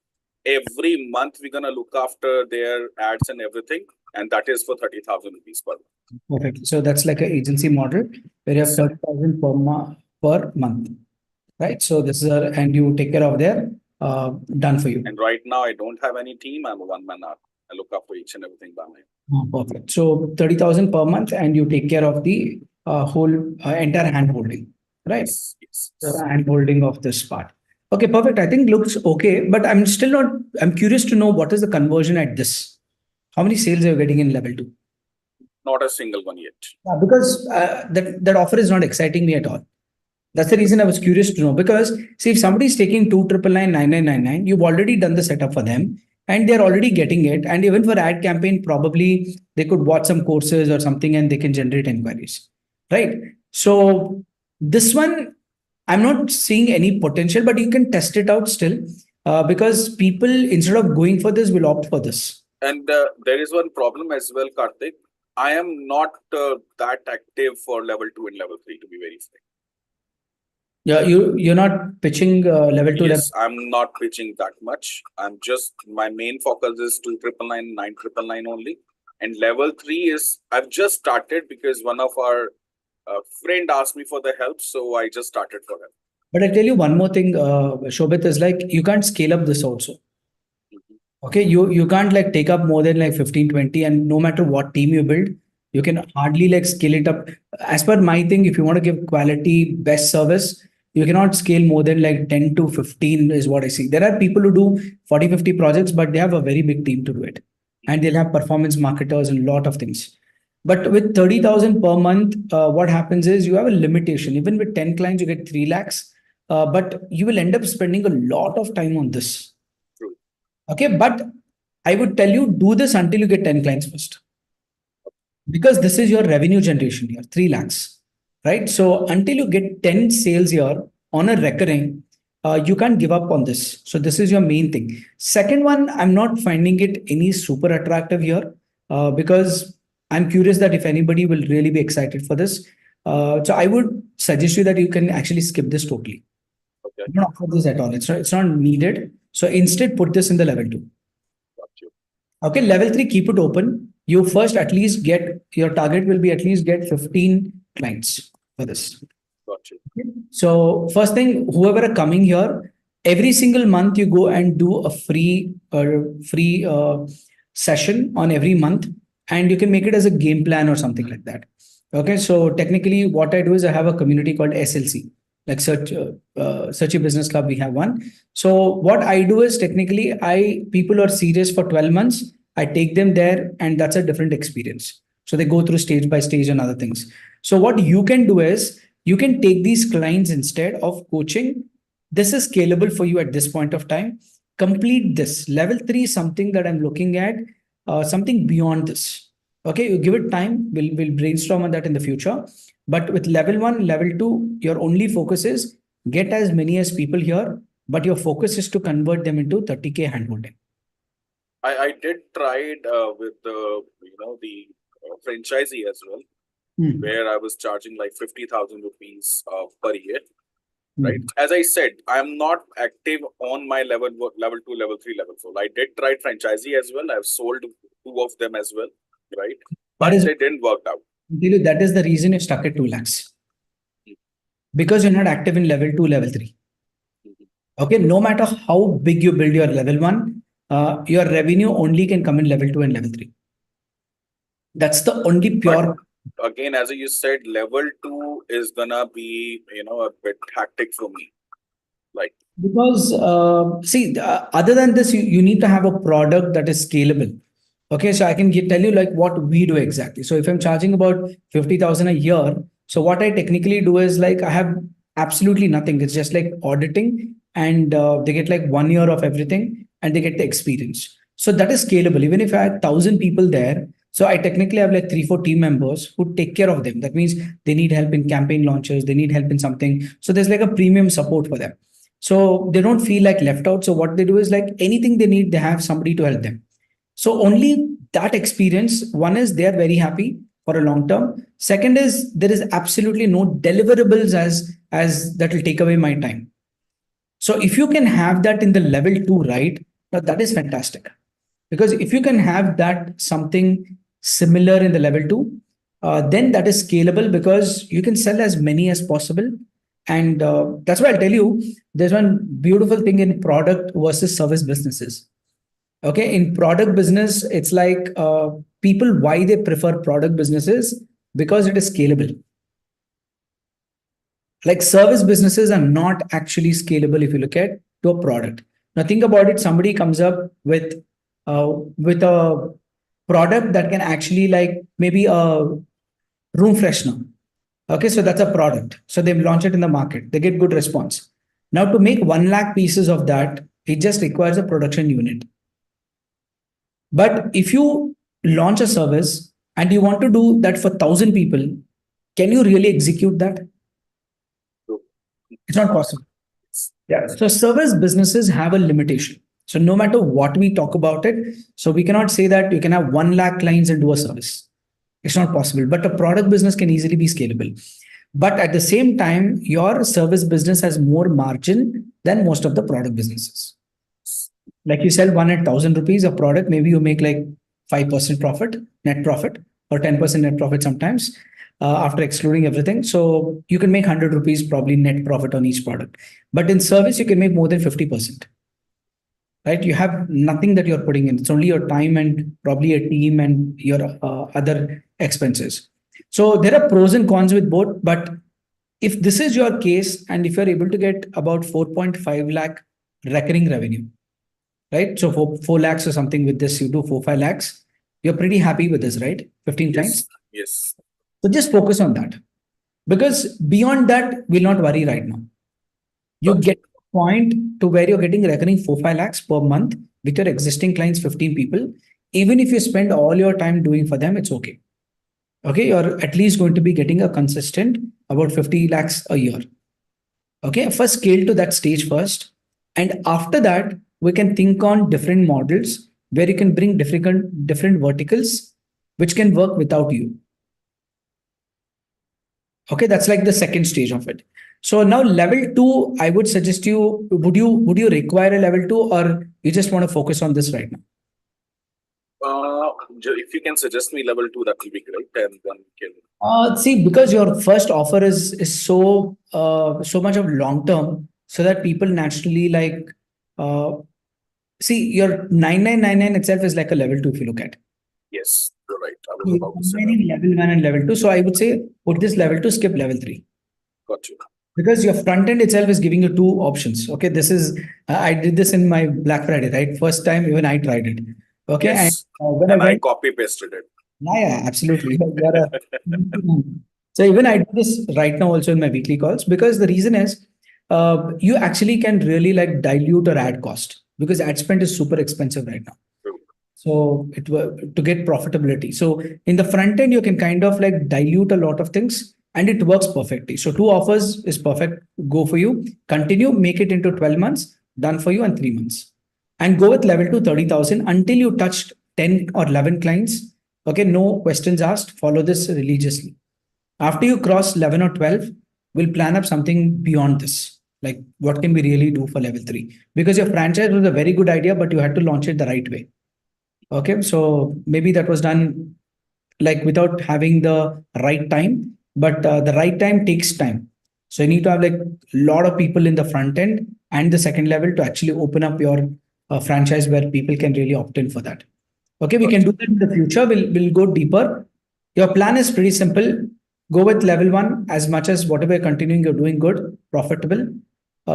every month we're gonna look after their ads and everything, and that is for 30,000 rupees per month. Perfect. So that's like an agency model where you have 30,000 per month. right? So this is and you take care of their done for you. And right now, I don't have any team. I'm a one-man army. I look after each and everything by myself. Perfect. So 30,000 per month, and you take care of the whole entire hand holding, right? Yes, yes. The hand holding of this part. Okay, perfect. I think looks okay, but I'm still not. I'm curious to know what is the conversion at this. How many sales are you getting in level 2? Not a single one yet. Yeah, because that offer is not exciting me at all. That's the reason I was curious to know. Because see, if somebody is taking 2999999, you've already done the setup for them, and they're already getting it. And even for ad campaign, probably they could watch some courses or something, and they can generate inquiries, right? So this one, I'm not seeing any potential, but you can test it out still, because people, instead of going for this, will opt for this. And there is one problem as well, Karthik. I am not that active for level 2 and level 3, to be very frank. Yeah, you're not pitching level 2. Yes, I'm not pitching that much. I'm just, my main focus is 2999, 9999 only. And level 3 is, I've just started because one of our friend asked me for the help. So I just started for him. But I tell you one more thing, Shobit, is like you can't scale up this also. Okay, you can't like take up more than like 15, 20, and no matter what team you build, you can hardly like scale it up. As per my thing, if you want to give quality, best service, you cannot scale more than like 10 to 15 is what I see. There are people who do 40, 50 projects, but they have a very big team to do it. And they'll have performance marketers and a lot of things. But with 30,000 per month, what happens is you have a limitation. Even with 10 clients, you get 3 lakhs, but you will end up spending a lot of time on this. True. Okay, but I would tell you do this until you get 10 clients first. Because this is your revenue generation here, 3 lakhs, right? So until you get 10 sales here on a recurring, you can't give up on this. So this is your main thing. Second one, I'm not finding it any super attractive here, because I'm curious that if anybody will really be excited for this. So I would suggest you that you can actually skip this totally. Okay. Don't offer this at all. It's not needed. So instead put this in the level 2. Got you. Okay, level 3, keep it open. You first at least get, your target will be at least get 15 clients for this. Got you. So first thing, whoever are coming here, every single month you go and do a free session on every month, and you can make it as a game plan or something like that. Okay, so technically what I do is I have a community called SLC, like Seachy Business Club. We have one. So what I do is technically people are serious for 12 months. I take them there, and that's a different experience. So they go through stage by stage and other things. So what you can do is you can take these clients instead of coaching. This is scalable for you at this point of time. Complete this. Level 3 is something that I'm looking at, something beyond this. Okay, you give it time. We'll brainstorm on that in the future. But with level 1, level 2, your only focus is get as many as people here, but your focus is to convert them into 30K handholding. I did try it with the franchisee as well, where I was charging like 50,000 rupees per year. Right. As I said, I'm not active on my level 2, level 3, level 4. I did try franchisee as well. I've sold 2 of them as well. Right. But they didn't work out. That is the reason you're stuck at 2 lakhs. Because you're not active in level 2, level 3. Okay. No matter how big you build your level 1, your revenue only can come in level 2 and level 3. That's the only pure. But again, as you said, level 2 is gonna be, a bit hectic for me. Like, because other than this, you need to have a product that is scalable. Okay, so I can tell you like what we do exactly. So if I'm charging about 50,000 a year, so what I technically do is like I have absolutely nothing. It's just like auditing, and they get like 1 year of everything, and they get the experience. So that is scalable. Even if I had 1,000 people there, so I technically have like 3, 4 team members who take care of them. That means they need help in campaign launches, they need help in something. So there's like a premium support for them. So they don't feel like left out. So what they do is like anything they need, they have somebody to help them. So only that experience, one is they're very happy for a long term. Second is there is absolutely no deliverables as that will take away my time. So if you can have that in the level 2, right, now that is fantastic. Because if you can have that something similar in the level 2, then that is scalable because you can sell as many as possible. And that's why I'll tell you, there's one beautiful thing in product versus service businesses. Okay, in product business, it's like people, why they prefer product businesses, because it is scalable. Like service businesses are not actually scalable if you look at to a product. Now think about it. Somebody comes up with a product that can actually, like, maybe a room freshener. Okay, so that's a product. So they launch it in the market. They get good response. Now to make 1 lakh pieces of that, it just requires a production unit. But if you launch a service and you want to do that for 1,000 people, can you really execute that? It's not possible. Yeah. So service businesses have a limitation. So no matter what we talk about it, so we cannot say that you can have 1 lakh clients and do a service. It's not possible. But a product business can easily be scalable. But at the same time, your service business has more margin than most of the product businesses. Like you sell one at 1,000 rupees a product, maybe you make like 5% profit, net profit, or 10% net profit sometimes, after excluding everything. So you can make 100 rupees probably net profit on each product. But in service, you can make more than 50%. Right? You have nothing that you're putting in. It's only your time and probably a team and your other expenses. So there are pros and cons with both. But if this is your case, and if you're able to get about 4.5 lakh recurring revenue, right? So for 4 lakhs or something with this, you do 4-5 lakhs. You're pretty happy with this, right? 15 clients. Yes. So just focus on that, because beyond that, we'll not worry right now. You get a point to where you're getting recurring 4-5 lakhs per month with your existing clients, 15 people. Even if you spend all your time doing for them, it's okay. Okay, you're at least going to be getting a consistent about 50 lakhs a year. Okay, first scale to that stage first. And after that, we can think on different models where you can bring different verticals which can work without you. Okay, that's like the second stage of it. So now level 2, I would suggest you, would you require a level 2, or you just want to focus on this right now? If you can suggest me level 2, that will be great. And then we can. See, because your first offer is so much of long term, so that people naturally like, see, your 9999 itself is like a level 2 if you look at. Yes, you're right. I was about to say Combining level 1 and level 2. So I would say put this level 2, skip level 3. Got you. Because your front end itself is giving you 2 options. Okay, this is I did this in my Black Friday, right? First time even I tried it. Okay, Yes. and when And I went, copy pasted it. yeah, absolutely. So even I do this right now also in my weekly calls, because the reason is you actually can really like dilute or ad cost, because ad spend is super expensive right now. True. So to get profitability. So in the front end, you can kind of like dilute a lot of things and it works perfectly. So 2 offers is perfect. Go for you. Continue, make it into 12 months, done for you, and 3 months. And go with level 2, 30,000 until you touched 10 or 11 clients. Okay, no questions asked. Follow this religiously. After you cross 11 or 12, we'll plan up something beyond this. Like what can we really do for level 3? Because your franchise was a very good idea, but you had to launch it the right way. Okay, so maybe that was done like without having the right time, but the right time takes time. So you need to have like a lot of people in the front end and the second level to actually open up your franchise where people can really opt in for that. Okay, we can do that in the future. We'll go deeper. Your plan is pretty simple. Go with level 1 as much as whatever you're continuing, you're doing good, profitable.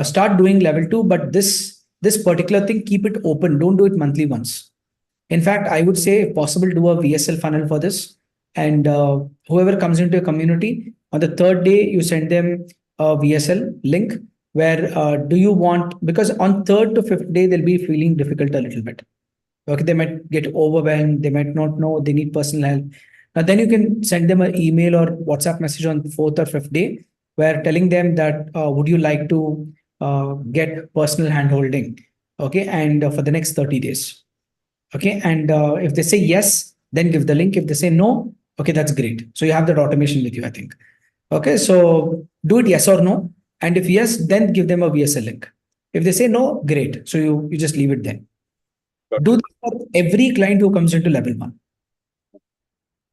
Start doing level 2, but this particular thing, keep it open. Don't do it monthly once. In fact, I would say, if possible, do a VSL funnel for this. And whoever comes into your community, on the 3rd day, you send them a VSL link where do you want, because on 3rd to 5th day, they'll be feeling difficult a little bit. Okay, they might get overwhelmed. They might not know they need personal help. Now, then you can send them an email or WhatsApp message on the 4th or 5th day where telling them that would you like to get personal handholding? Okay, and for the next 30 days. Okay, and if they say yes, then give the link. If they say no, okay, that's great. So you have that automation with you, I think. Okay, so do it yes or no. And if yes, then give them a VSL link. If they say no, great. So you just leave it there. Do this for every client who comes into level 1.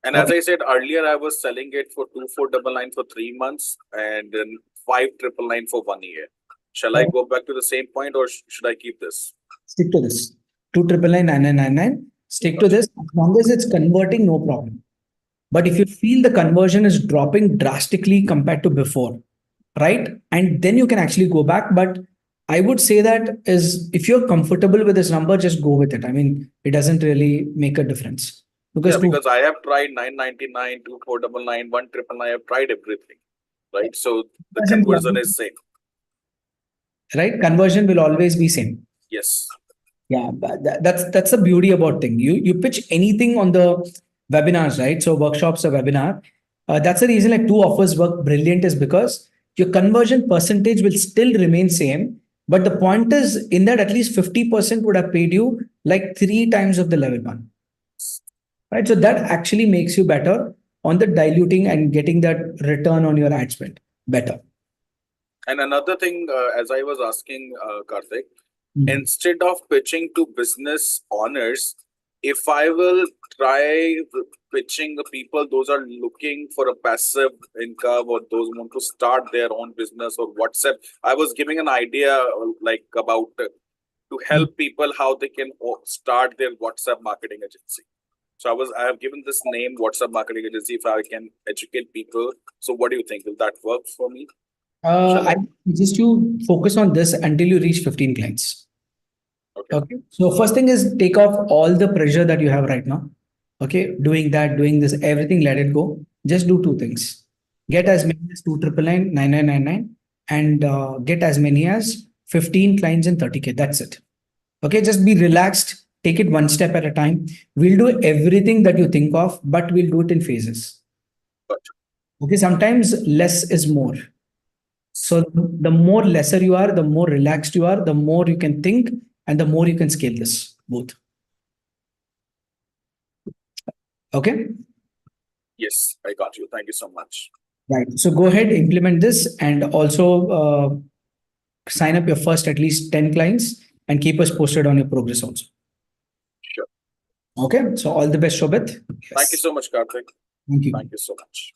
And as I said earlier, I was selling it for 2499 for 3 months, and then 5,999 for 1 year. Shall I go back to the same point or should I keep this? Stick to this. 2,999,999. Stick to this. As long as it's converting, no problem. But if you feel the conversion is dropping drastically compared to before, right? And then you can actually go back. But I would say that is if you're comfortable with this number, just go with it. I mean, it doesn't really make a difference. Because I have tried 999, 2,499, 1,999. I have tried everything, right? So the conversion is same. Right? Conversion will always be same. Yes. Yeah, that's the beauty about thing. You pitch anything on the webinars, right? So workshops or webinar. That's the reason like 2 offers work brilliant is because your conversion percentage will still remain same. But the point is in that at least 50% would have paid you like 3 times of the level 1. Right. So that actually makes you better on the diluting and getting that return on your ad spend better. And another thing, as I was asking Karthik, instead of pitching to business owners, if I will try pitching the people, those are looking for a passive income or those want to start their own business or WhatsApp, I was giving an idea like about to help people how they can start their WhatsApp marketing agency. So I have given this name WhatsApp marketing agency if I can educate people. So what do you think? Will that work for me? I suggest you focus on this until you reach 15 clients. Okay. So first thing is take off all the pressure that you have right now. Okay. Doing that, doing this, everything, let it go. Just do 2 things. Get as many as 2,999,999 and get as many as 15 clients in 30K. That's it. Okay. Just be relaxed. Take it 1 step at a time. We'll do everything that you think of, but we'll do it in phases. Okay. Sometimes less is more. So the more lesser you are, the more relaxed you are, the more you can think and the more you can scale this both. Okay. Yes, I got you. Thank you so much. Right. So go ahead, implement this and also sign up your first at least 10 clients and keep us posted on your progress also. Sure. Okay. So all the best, Shobit. Yes. Thank you so much, Karthik. Thank you. Thank you so much.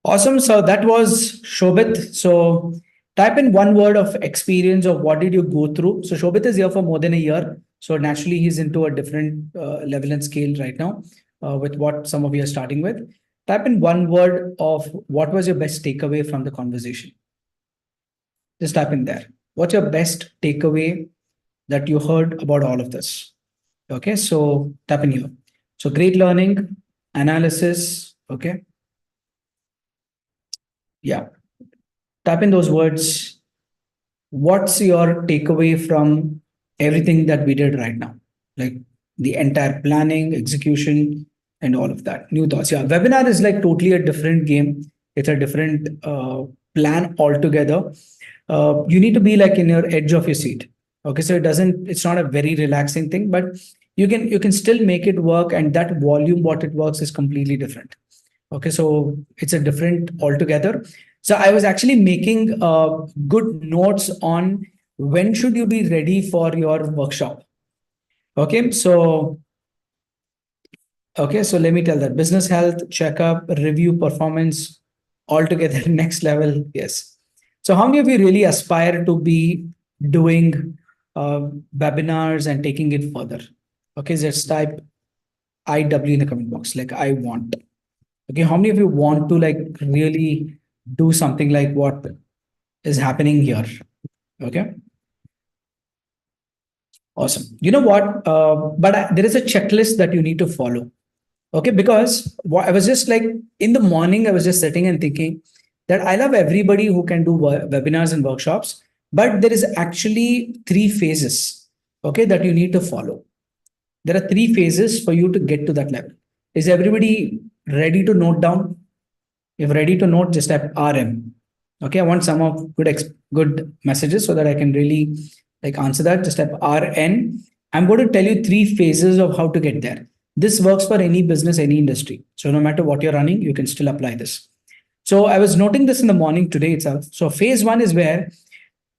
Awesome. So that was Shobit. So type in 1 word of experience of what did you go through. So Shobit is here for more than a year. So naturally he's into a different level and scale right now with what some of you are starting with. Type in 1 word of what was your best takeaway from the conversation. Just type in there. What's your best takeaway that you heard about all of this? Okay. So type in here. So great learning, analysis. Okay. Yeah. Type in those words. What's your takeaway from everything that we did right now? Like the entire planning, execution, and all of that. New thoughts. Yeah. Webinar is like totally a different game. It's a different plan altogether. You need to be like in your edge of your seat. Okay. So it's not a very relaxing thing, but you can still make it work. And that volume, what it works is completely different. Okay, so it's a different altogether. So I was actually making good notes on when should you be ready for your workshop. Okay, so let me tell that business health, checkup, review, performance, altogether next level. Yes. So how many of you really aspire to be doing webinars and taking it further? Okay, just type IW in the comment box, like I want. Okay, how many of you want to like really do something like what is happening here? Okay. Awesome. You know what? There is a checklist that you need to follow. Okay, because I was just like in the morning, I was just sitting and thinking that I love everybody who can do webinars and workshops, but there is actually 3 phases. Okay, that you need to follow. There are 3 phases for you to get to that level. Is everybody ready to note down? If ready to note, just type RM. Okay, I want some of good messages so that I can really like answer that. Just type RN. I'm going to tell you 3 phases of how to get there. This works for any business, any industry. So no matter what you're running, you can still apply this. So I was noting this in the morning today itself. So phase 1 is where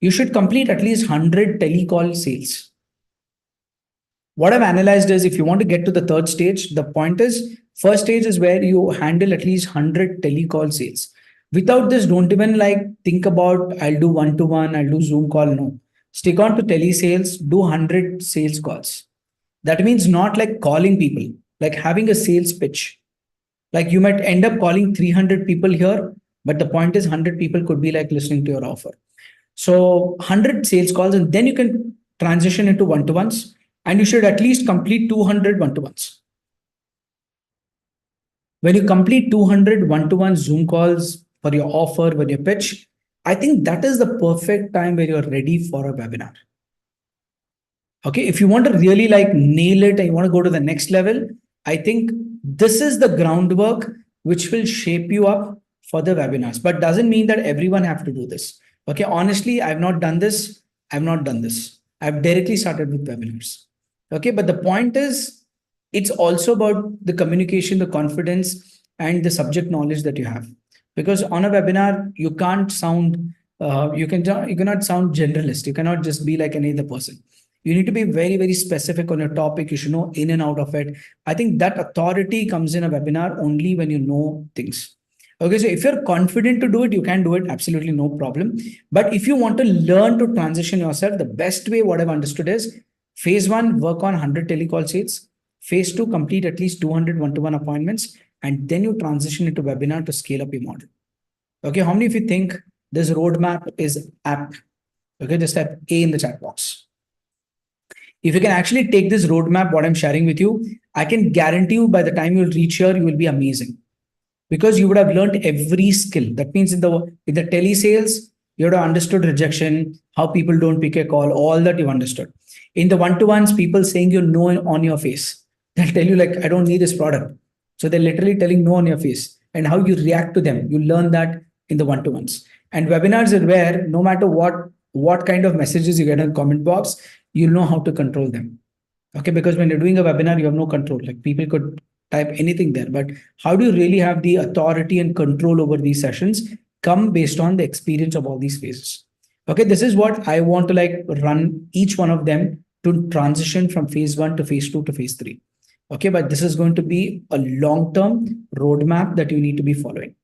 you should complete at least 100 telecall sales. What I've analyzed is if you want to get to the 3rd stage, the point is first stage is where you handle at least 100 telecall sales. Without this, don't even like think about I'll do one-to-one, I'll do Zoom call. No. Stick on to telesales, do 100 sales calls. That means not like calling people, like having a sales pitch. Like you might end up calling 300 people here, but the point is 100 people could be like listening to your offer. So 100 sales calls, and then you can transition into one-to-ones, and you should at least complete 200 one-to-ones. When you complete 200 one-to-one Zoom calls for your offer, when you pitch, I think that is the perfect time where you're ready for a webinar. Okay, if you want to really like nail it and you want to go to the next level, I think this is the groundwork which will shape you up for the webinars, but doesn't mean that everyone have to do this. Okay, honestly, I've not done this. I've not done this. I've directly started with webinars. Okay, but the point is, it's also about the communication, the confidence, and the subject knowledge that you have. Because on a webinar, you can't sound, you cannot sound generalist. You cannot just be like any other person. You need to be very, very specific on your topic. You should know in and out of it. I think that authority comes in a webinar only when you know things. Okay, so if you're confident to do it, you can do it. Absolutely no problem. But if you want to learn to transition yourself, the best way, what I've understood is phase one, work on 100 telecall seats. Phase two, complete at least 200 one-to-one appointments. And then you transition into webinar to scale up your model. Okay, how many of you think this roadmap is apt? Okay, just type A in the chat box. If you can actually take this roadmap, what I'm sharing with you, I can guarantee you by the time you'll reach here, you will be amazing. Because you would have learned every skill. That means in the telesales, you would have understood rejection, how people don't pick a call, all that you've understood. In the one-to-ones, people saying you no on your face. They'll tell you like, I don't need this product. So they're literally telling no on your face. And how you react to them, you learn that in the one-to-ones. And webinars are where no matter what kind of messages you get in the comment box, you'll know how to control them. Okay, because when you're doing a webinar, you have no control. Like people could type anything there, but how do you really have the authority and control over these sessions come based on the experience of all these phases. Okay, this is what I want to like run each one of them to transition from phase one to phase two to phase three. Okay, but this is going to be a long-term roadmap that you need to be following.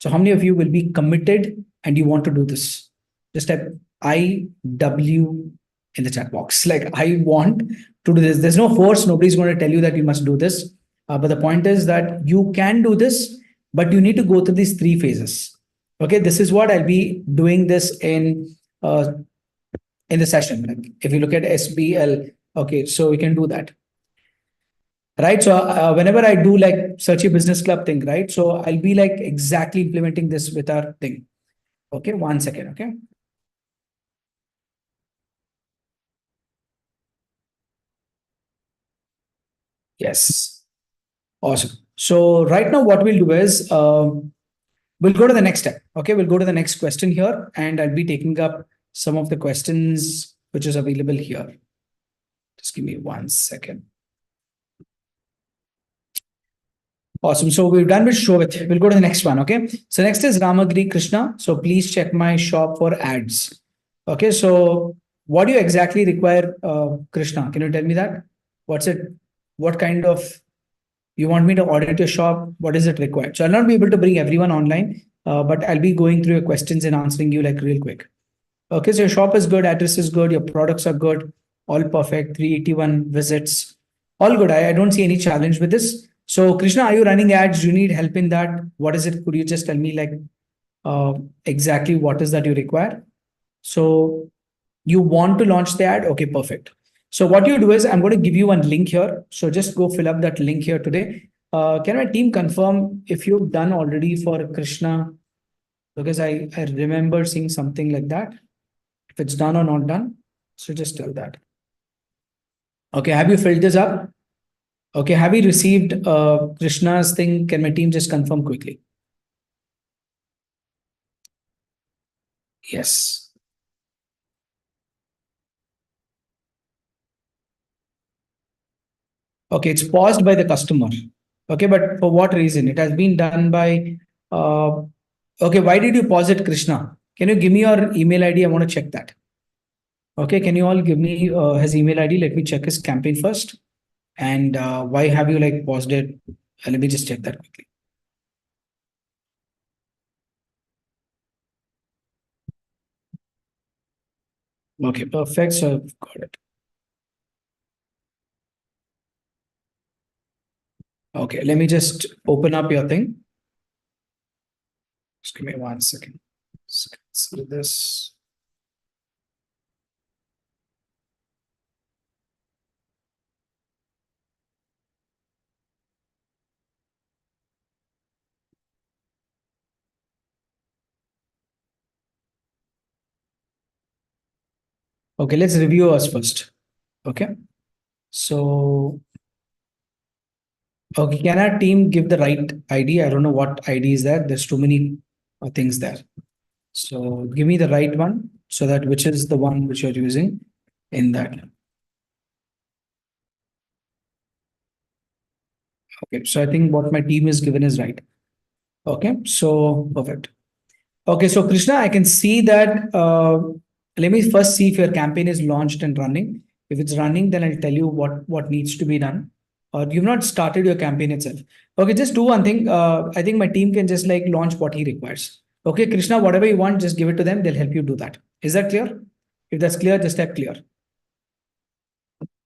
So how many of you will be committed and you want to do this? Just type IW in the chat box. Like I want to do this. There's no force. Nobody's going to tell you that you must do this. But the point is that you can do this, but you need to go through these three phases. Okay, this is what I'll be doing this in the session. Like if you look at SBL, okay, so we can do that. Right. So whenever I do like Seachy Business Club thing, right? So I'll be like exactly implementing this with our thing. Okay, 1 second. Okay. Yes. Awesome. So right now what we'll do is we'll go to the next step. Okay, we'll go to the next question here, and I'll be taking up some of the questions which is available here. Just give me 1 second. Awesome. So we're done with Shobit. We'll go to the next one. Okay. So next is Ramagri Krishna. So please check my shop for ads. Okay. So what do you exactly require, Krishna? Can you tell me that? What's it? What kind of you want me to audit your shop? What is it required? So I'll not be able to bring everyone online, but I'll be going through your questions and answering you like real quick. Okay, so your shop is good, address is good, your products are good, all perfect, 381 visits, all good. I don't see any challenge with this. So Krishna, are you running ads? Do you need help in that? What is it? Could you just tell me like exactly what is that you require? So you want to launch the ad? Okay, perfect. So what you do is I'm going to give you one link here. So just go fill up that link here today. Can my team confirm if you've done already for Krishna? Because I remember seeing something like that. If it's done or not done. So just tell that. Okay, have you filled this up? Okay, have you received Krishna's thing? Can my team just confirm quickly? Yes. Okay, it's paused by the customer. Okay, but for what reason? It has been done by, okay, why did you pause it, Krishna? Can you give me your email ID? I want to check that. Okay, can you all give me his email ID? Let me check his campaign first. And why have you like paused it? Let me just check that quickly. Okay, perfect. So I've got it. Okay, let me just open up your thing. Just give me 1 second. So let's do this. Okay, let's review us first. Okay, so okay, can our team give the right ID? I don't know what ID is that. There's too many things there. So give me the right one so that which is the one which you're using in that. Okay, so I think what my team is given is right. Okay, so perfect. Okay, so Krishna, I can see that. Let me first see if your campaign is launched and running. If it's running, then I'll tell you what needs to be done. Or you've not started your campaign itself. Okay, just do one thing. I think my team can just like launch what he requires. Okay, Krishna, whatever you want, just give it to them. They'll help you do that. Is that clear? If that's clear, just type clear.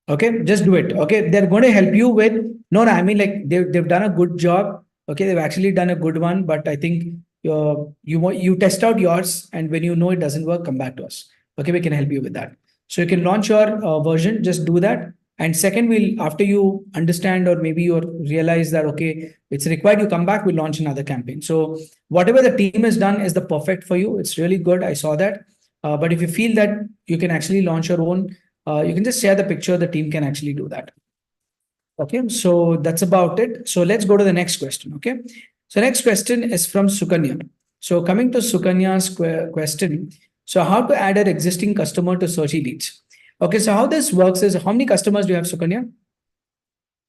Okay, just do it. Okay, they're going to help you with I mean like they've done a good job. Okay, they've actually done a good one, but I think you test out yours, and when you know it doesn't work, come back to us. Okay, we can help you with that. So you can launch your version, just do that. And second, we'll after you understand or maybe you realize that okay, it's required, you come back, we'll launch another campaign. So whatever the team has done is the perfect for you. It's really good. I saw that. But if you feel that you can actually launch your own, you can just share the picture, the team can actually do that. Okay, so that's about it. So let's go to the next question. Okay, so next question is from Sukanya. So coming to Sukanya's question, so how to add an existing customer to Seachy leads? Okay, so how this works is how many customers do you have, Sukanya?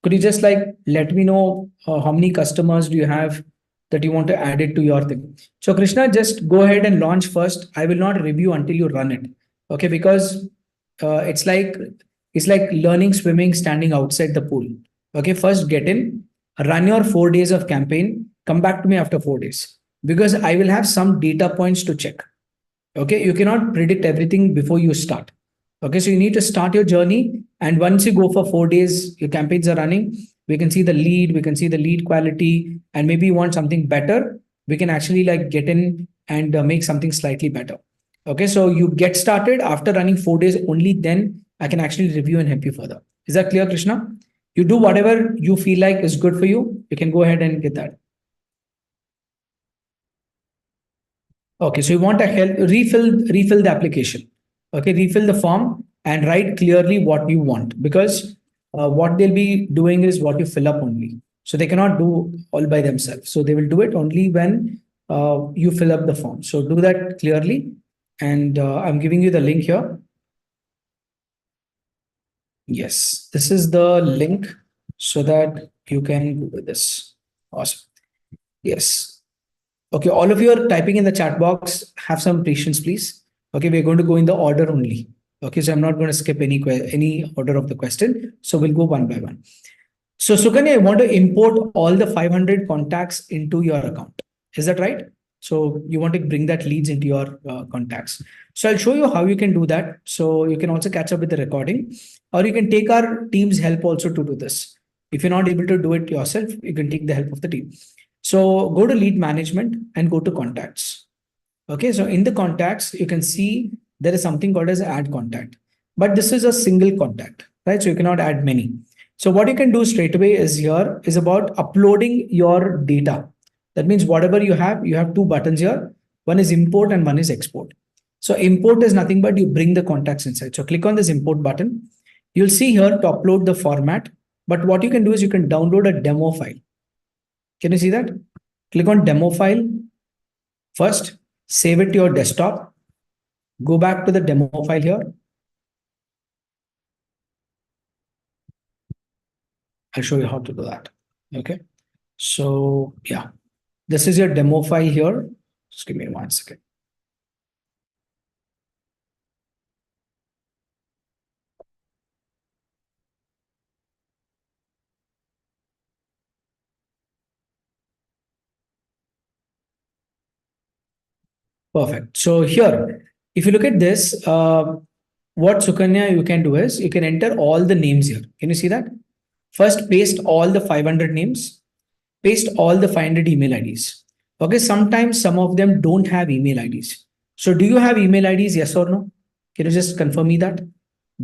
Could you just like let me know how many customers do you have that you want to add it to your thing? So Krishna, just go ahead and launch first. I will not review until you run it. Okay, because it's like learning swimming standing outside the pool. Okay, first get in, run your 4 days of campaign, come back to me after 4 days because I will have some data points to check. Okay, you cannot predict everything before you start. Okay, so you need to start your journey, and once you go for 4 days, your campaigns are running. We can see the lead, we can see the lead quality, and maybe you want something better. We can actually like get in and make something slightly better. Okay, so you get started after running 4 days. Only then I can actually review and help you further. Is that clear, Krishna? You do whatever you feel like is good for you. You can go ahead and get that. Okay, so you want to help refill the application. Okay, refill the form and write clearly what you want because what they'll be doing is what you fill up only. So they cannot do all by themselves. So they will do it only when you fill up the form. So do that clearly. And I'm giving you the link here. Yes, this is the link so that you can do this. Awesome. Yes. Okay, all of you are typing in the chat box. Have some patience, please. Okay, we're going to go in the order only. Okay, so I'm not going to skip any order of the question. So we'll go one by one. So Sukanya, I want to import all the 500 contacts into your account. Is that right? So you want to bring that leads into your contacts. So I'll show you how you can do that. So you can also catch up with the recording, or you can take our team's help also to do this. If you're not able to do it yourself, you can take the help of the team. So go to lead management and go to contacts. Okay, so in the contacts, you can see there is something called as add contact, but this is a single contact, right? So you cannot add many. So what you can do straight away is here is about uploading your data. That means whatever you have two buttons here. One is import and one is export. So import is nothing but you bring the contacts inside. So click on this import button. You'll see here to upload the format. But what you can do is you can download a demo file. Can you see that? Click on demo file. First, save it to your desktop. Go back to the demo file here. I'll show you how to do that. Okay. So yeah, this is your demo file here. Just give me 1 second. Perfect. So here, if you look at this, what Sukanya you can do is you can enter all the names here. Can you see that? First, paste all the 500 names, paste all the 500 email IDs. Okay, sometimes some of them don't have email IDs. So do you have email IDs? Yes or no? Can you just confirm me that?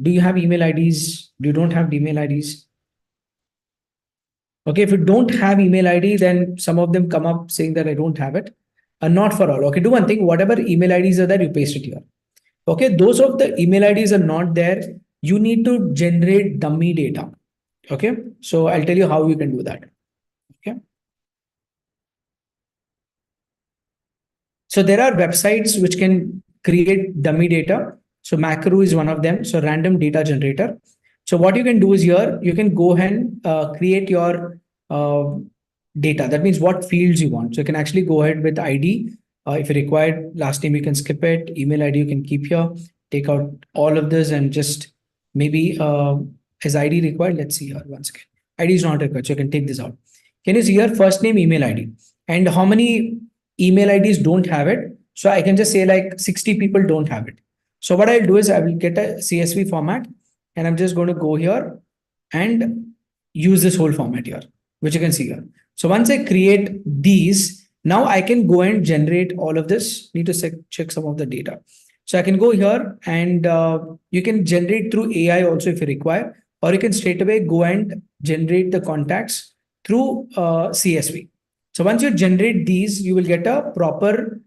Do you have email IDs? Do you don't have email IDs? Okay, if you don't have email ID, then some of them come up saying that I don't have it. Not for all. Okay, do one thing, whatever email IDs are there, you paste it here. Okay, those of the email IDs are not there, you need to generate dummy data. Okay, so I'll tell you how you can do that. Okay. So there are websites which can create dummy data. So Macro is one of them. So random data generator. So what you can do is here, you can go ahead and create your data. That means what fields you want. So you can actually go ahead with ID. If you required last name, you can skip it. Email ID, you can keep here. Take out all of this and just maybe is ID required? Let's see here once again. ID is not required. So you can take this out. Can you see here first name, email ID? And how many email IDs don't have it? So I can just say like 60 people don't have it. So what I'll do is I will get a CSV format and I'm just going to go here and use this whole format here, which you can see here. So once I create these, now I can go and generate all of this. Need to check some of the data. So I can go here and you can generate through AI also if you require, or you can straight away go and generate the contacts through CSV. So once you generate these, you will get a proper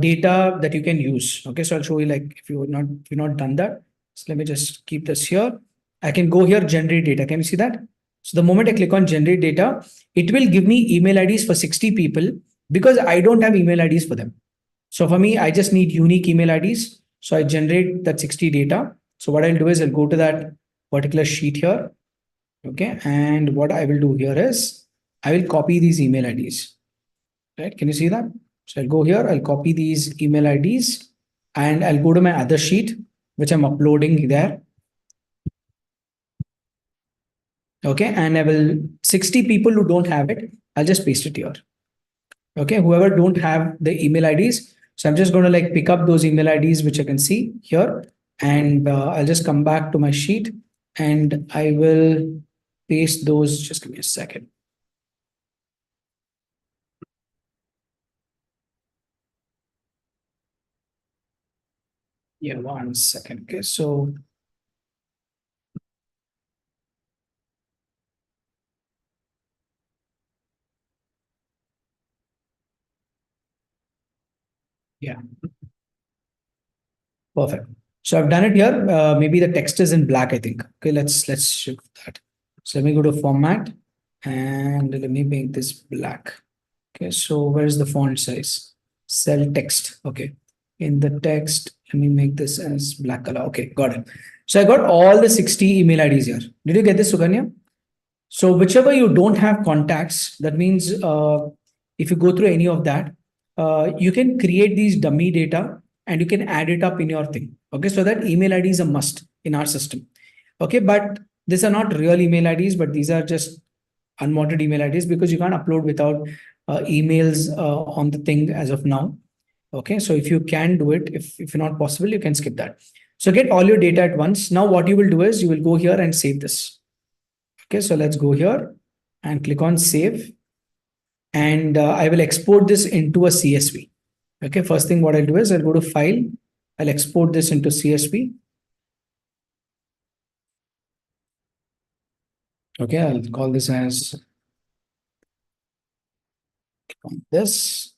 data that you can use. Okay, so I'll show you like if you're not done that. So let me just keep this here. I can go here, generate data. Can you see that? So the moment I click on generate data, it will give me email IDs for 60 people because I don't have email IDs for them. So for me, I just need unique email IDs. So I generate that 60 data. So what I'll do is I'll go to that particular sheet here. Okay, and what I will do here is I will copy these email IDs. Right? Can you see that? So I'll go here, I'll copy these email IDs and I'll go to my other sheet, which I'm uploading there. Okay, and I will 60 people who don't have it, I'll just paste it here. Okay, whoever don't have the email IDs. So I'm just going to like pick up those email IDs, which I can see here. And I'll just come back to my sheet and I will paste those. Just give me a second. Yeah, 1 second. Okay, so yeah, perfect. So I've done it here. Maybe the text is in black, I think. Okay, let's shift that. So let me go to format and let me make this black. Okay, so where's the font size? Cell text. Okay, in the text, let me make this as black color. Okay, got it. So I got all the 60 email IDs here. Did you get this, Sukanya? So whichever you don't have contacts, that means if you go through any of that, you can create these dummy data and you can add it up in your thing. Okay, so that email ID is a must in our system. Okay, but these are not real email IDs, but these are just unwanted email IDs because you can't upload without emails on the thing as of now. Okay, so if you can do it, if not possible, you can skip that. So get all your data at once. Now what you will do is you will go here and save this. Okay, so let's go here and click on save. And I will export this into a CSV. Okay, first thing what I'll do is I'll go to file. I'll export this into CSV. Okay, I'll call this as this.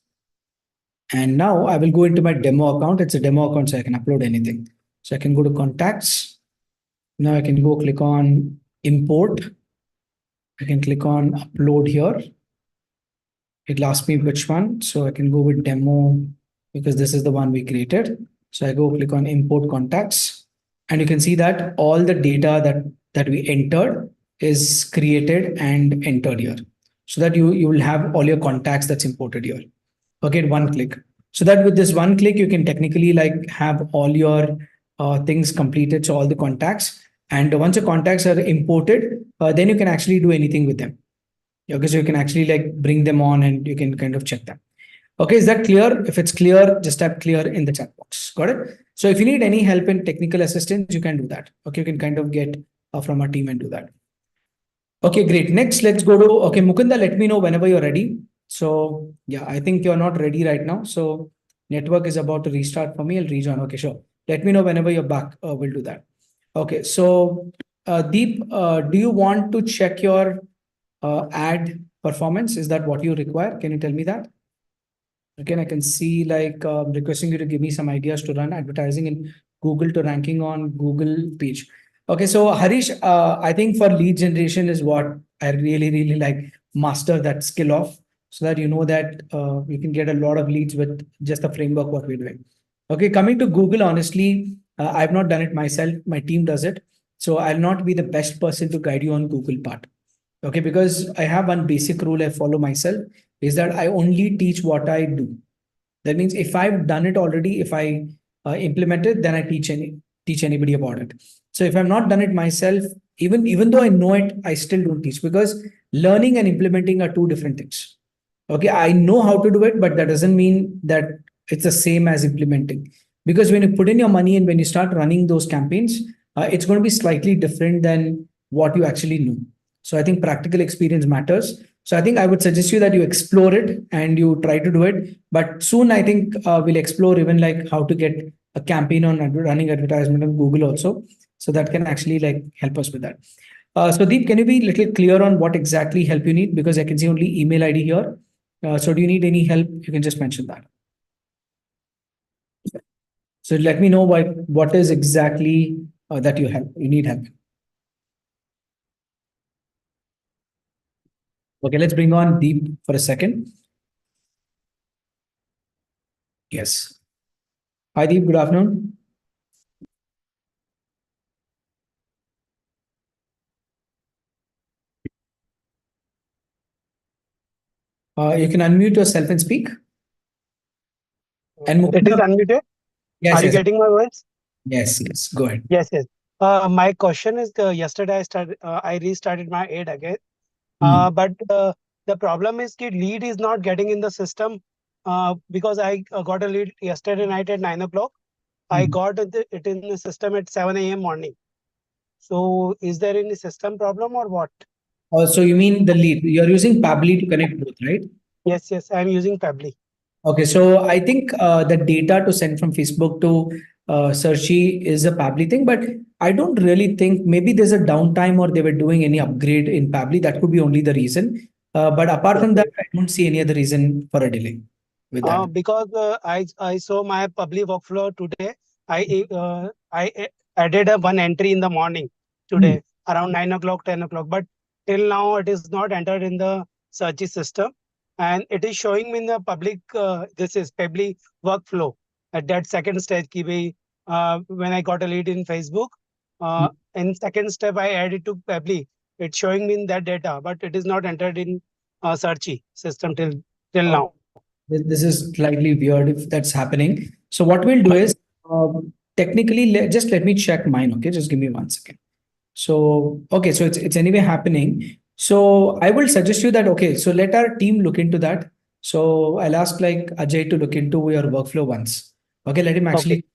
And now I will go into my demo account. It's a demo account, so I can upload anything. So I can go to contacts. Now I can go click on import. I can click on upload here. It'll ask me which one. So I can go with demo because this is the one we created. So I go click on import contacts and you can see that all the data that we entered is created and entered here. So that you will have all your contacts that's imported here. Okay, one click. So that with this one click, you can technically like have all your things completed. So all the contacts, and once your contacts are imported, then you can actually do anything with them. Okay, so you can actually like bring them on and you can kind of check them. Okay, is that clear? If it's clear, just type clear in the chat box. Got it? So if you need any help in technical assistance, you can do that. Okay, you can kind of get from our team and do that. Okay, great. Next, let's go to, okay, Mukunda, let me know whenever you're ready. So yeah, I think you're not ready right now. So network is about to restart for me. I'll rejoin. Okay, sure. Let me know whenever you're back. We'll do that. Okay, so Deep, do you want to check your ad performance? Is that what you require? Can you tell me that? Again, I can see like requesting you to give me some ideas to run advertising in Google to ranking on Google page. Okay, so Harish, I think for lead generation is what I really like master that skill of, so that you know that you can get a lot of leads with just the framework what we're doing. Okay, coming to Google, honestly, I've not done it myself. My team does it, so I'll not be the best person to guide you on Google part. Okay, because I have one basic rule I follow myself is that I only teach what I do. That means if I've done it already, if I implement it, then I teach anybody about it. So if I've not done it myself, even though I know it, I still don't teach, because learning and implementing are two different things. Okay, I know how to do it, but that doesn't mean that it's the same as implementing. Because when you put in your money and when you start running those campaigns, it's going to be slightly different than what you actually know. So I think practical experience matters. So I think I would suggest you that you explore it and you try to do it. But soon I think we'll explore even like how to get a campaign on running advertisement on Google also. So that can actually like help us with that. So Deep, can you be a little clear on what exactly help you need? Because I can see only email ID here. So do you need any help? You can just mention that. So let me know what is exactly that you need help. Okay, let's bring on Deep for a second. Yes. Hi Deep, good afternoon. You can unmute yourself and speak. And It is unmuted. Yes, Are you yes, getting my voice? yes. Go ahead. Yes, yes. My question is, yesterday I restarted my aid again. But the problem is that lead is not getting in the system because I got a lead yesterday night at 9 o'clock. I got it in the system at 7 a.m. morning. So is there any system problem or what? So you mean the lead? You're using Pably to connect both, right? Yes, yes. I'm using Pably. Okay, so I think the data to send from Facebook to Searchy is a Pably thing, but I don't really think maybe there's a downtime or they were doing any upgrade in Pably. That could be only the reason. But apart from that, I don't see any other reason for a delay with that. Because I saw my public workflow today. I added a one entry in the morning today around 9 o'clock, 10 o'clock. But till now it is not entered in the search system, and it is showing me in the public. This is public workflow at that second stage. When I got a lead in Facebook, in second step I added to public. It's showing me in that data, but it is not entered in search system till now. This is slightly weird if that's happening. So what we'll do is technically just let me check mine. Okay, just give me 1 second. So okay, so it's anyway happening. So I will suggest you that okay, so let our team look into that. So I'll ask like Ajay to look into your workflow once. Okay, let him actually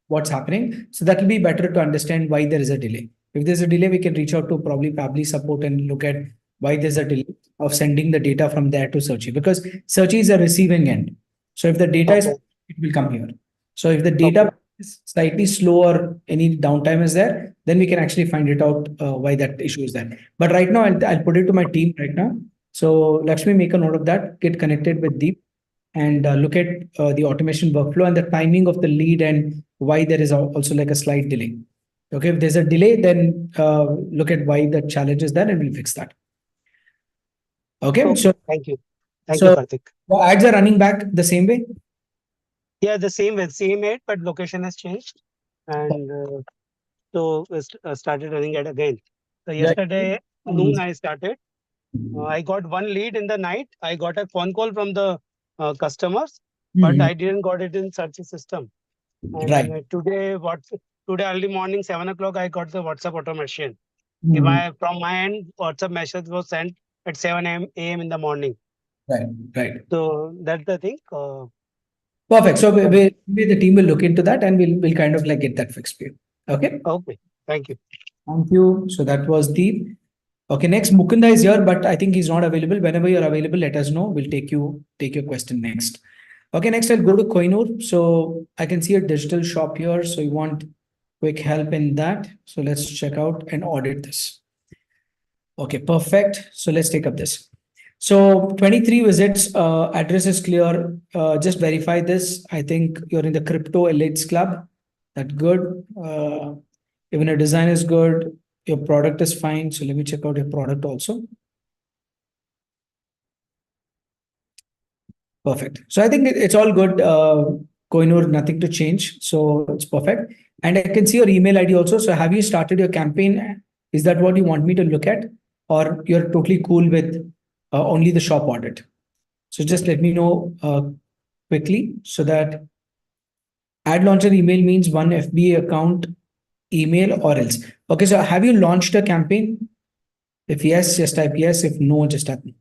what's happening. So that will be better to understand why there is a delay. If there's a delay, we can reach out to probably Pably support and look at why there's a delay of sending the data from there to Searchy, because Searchy is a receiving end. So if the data is, it will come here. So if the data is slightly slow or any downtime is there, then we can actually find it out why that issue is there. But right now, I'll put it to my team right now. So Lakshmi, make a note of that, get connected with Deep and look at the automation workflow and the timing of the lead and why there is also like a slight delay. Okay, if there's a delay, then look at why the challenge is there and we'll fix that. Okay, so thank you. Thank you, Karthik. the ads are running back the same way? Yeah, the same way, same ad, but location has changed. And so we started running it again. So yesterday noon I started. I got one lead in the night. I got a phone call from the customers, but I didn't got it in search system. And today early morning 7 o'clock I got the WhatsApp automation. From my end, WhatsApp message was sent at 7 a.m. in the morning. Right. So that's the thing. Perfect. So the team will look into that and we'll kind of like get that fixed for you. Okay. Okay. Thank you. Thank you. So that was Deep. Okay, next Mukunda is here, but I think he's not available. Whenever you're available, let us know. We'll take your question next. Okay, next I'll go to Koinur. So I can see a digital shop here. So you want quick help in that. So let's check out and audit this. Okay, perfect. So let's take up this. So 23 visits, address is clear. Just verify this. I think you're in the crypto elites club. That's good. Even your design is good. Your product is fine. So let me check out your product also. Perfect. So I think it's all good. Koinur, nothing to change. So it's perfect. And I can see your email ID also. So have you started your campaign? Is that what you want me to look at? Or you're totally cool with only the shop audit? So just let me know quickly so that ad launcher email means one FBA account email or else. Okay, so have you launched a campaign? If yes, just type yes. If no, just type no.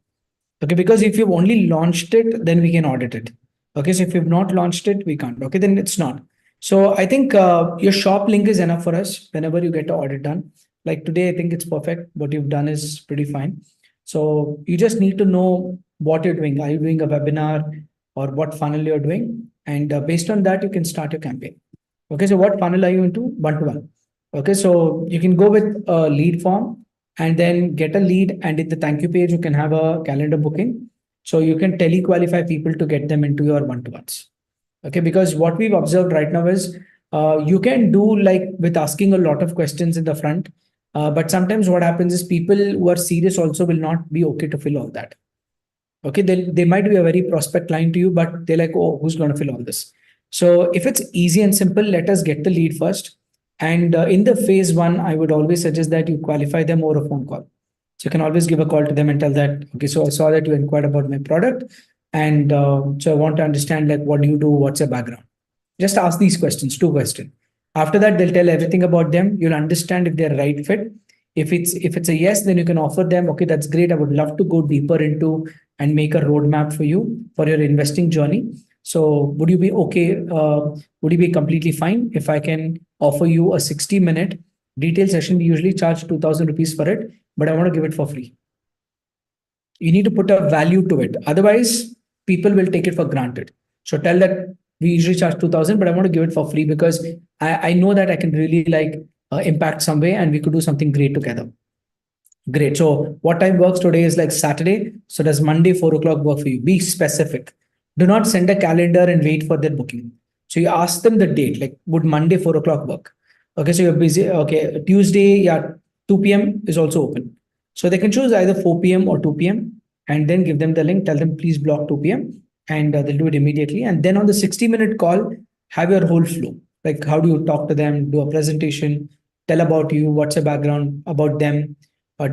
Okay, because if you've only launched it, then we can audit it. Okay, so if you've not launched it, we can't. Okay, then it's not. So I think your shop link is enough for us whenever you get the audit done. Like today, I think it's perfect. What you've done is pretty fine. So you just need to know what you're doing. Are you doing a webinar or what funnel you're doing? And based on that, you can start your campaign. Okay, so what funnel are you into? One-to-one. Okay, so you can go with a lead form and then get a lead, and in the thank you page you can have a calendar booking, so you can tele-qualify people to get them into your one-to-ones. Okay, because what we've observed right now is you can do like with asking a lot of questions in the front, but sometimes what happens is people who are serious also will not be okay to fill all that. Okay, they might be a very prospect client to you, but they're like, oh, who's going to fill all this? So if it's easy and simple, let us get the lead first. And in the phase one, I would always suggest that you qualify them over a phone call. So you can always give a call to them and tell that, okay, so I saw that you inquired about my product. And so I want to understand like, what do you do? What's your background? Just ask these questions, 2 questions. After that, they'll tell everything about them. You'll understand if they're right fit. If it's a yes, then you can offer them, okay, that's great. I would love to go deeper into and make a roadmap for you for your investing journey. So would you be okay? Would you be completely fine if I can offer you a 60-minute detailed session? We usually charge 2,000 rupees for it, but I want to give it for free. You need to put a value to it. Otherwise, people will take it for granted. So tell that we usually charge 2,000, but I want to give it for free because I know that I can really like impact some way and we could do something great together. Great. So what time works today is like Saturday. So does Monday 4 o'clock work for you? Be specific. Do not send a calendar and wait for their booking. So you ask them the date, like would Monday 4 o'clock work? Okay, so you're busy. Okay, Tuesday, yeah, 2 p.m. is also open. So they can choose either 4 p.m. or 2 p.m. and then give them the link, tell them please block 2 p.m. and they'll do it immediately. And then on the 60-minute call, have your whole flow. Like how do you talk to them, do a presentation, tell about you, what's your background about them,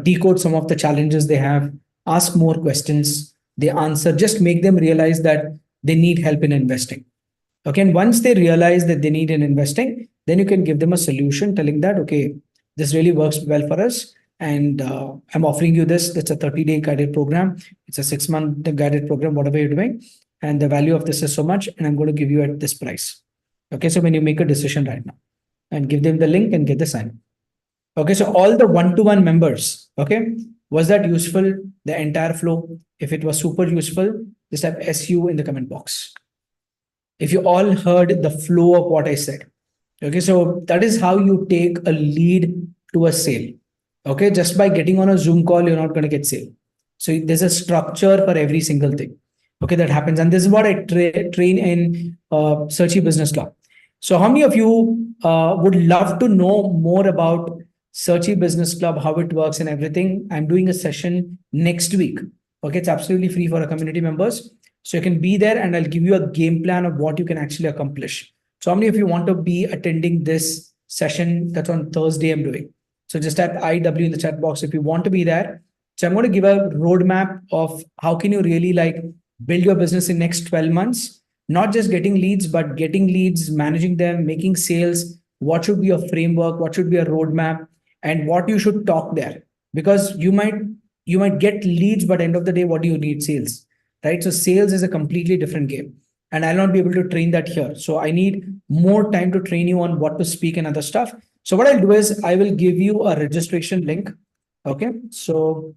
decode some of the challenges they have, ask more questions, they answer, just make them realize that they need help in investing. Okay, and once they realize that they need in investing, then you can give them a solution telling that, okay, this really works well for us. And I'm offering you this. It's a 30-day guided program. It's a 6-month guided program, whatever you're doing. And the value of this is so much. And I'm going to give you at this price. Okay, so when you make a decision right now and give them the link and get the sign. Okay, so all the one-to-one members, okay, was that useful? The entire flow? If it was super useful, just type SU in the comment box. If you all heard the flow of what I said. Okay, so that is how you take a lead to a sale. Okay, just by getting on a Zoom call, you're not going to get sale. So there's a structure for every single thing. Okay, that happens. And this is what I train in Seachy Business Club. So how many of you would love to know more about Seachy Business Club, how it works and everything? I'm doing a session next week. Okay, it's absolutely free for our community members. So you can be there and I'll give you a game plan of what you can actually accomplish. So how many of you want to be attending this session that's on Thursday I'm doing? So just type IW in the chat box if you want to be there. So I'm going to give a roadmap of how can you really like build your business in next 12 months, not just getting leads, but getting leads, managing them, making sales. What should be a framework? What should be a roadmap? And what you should talk there? Because you might get leads, but end of the day, what do you need? Sales. right? So sales is a completely different game. And I'll not be able to train that here. So I need more time to train you on what to speak and other stuff. So what I'll do is I will give you a registration link. Okay. So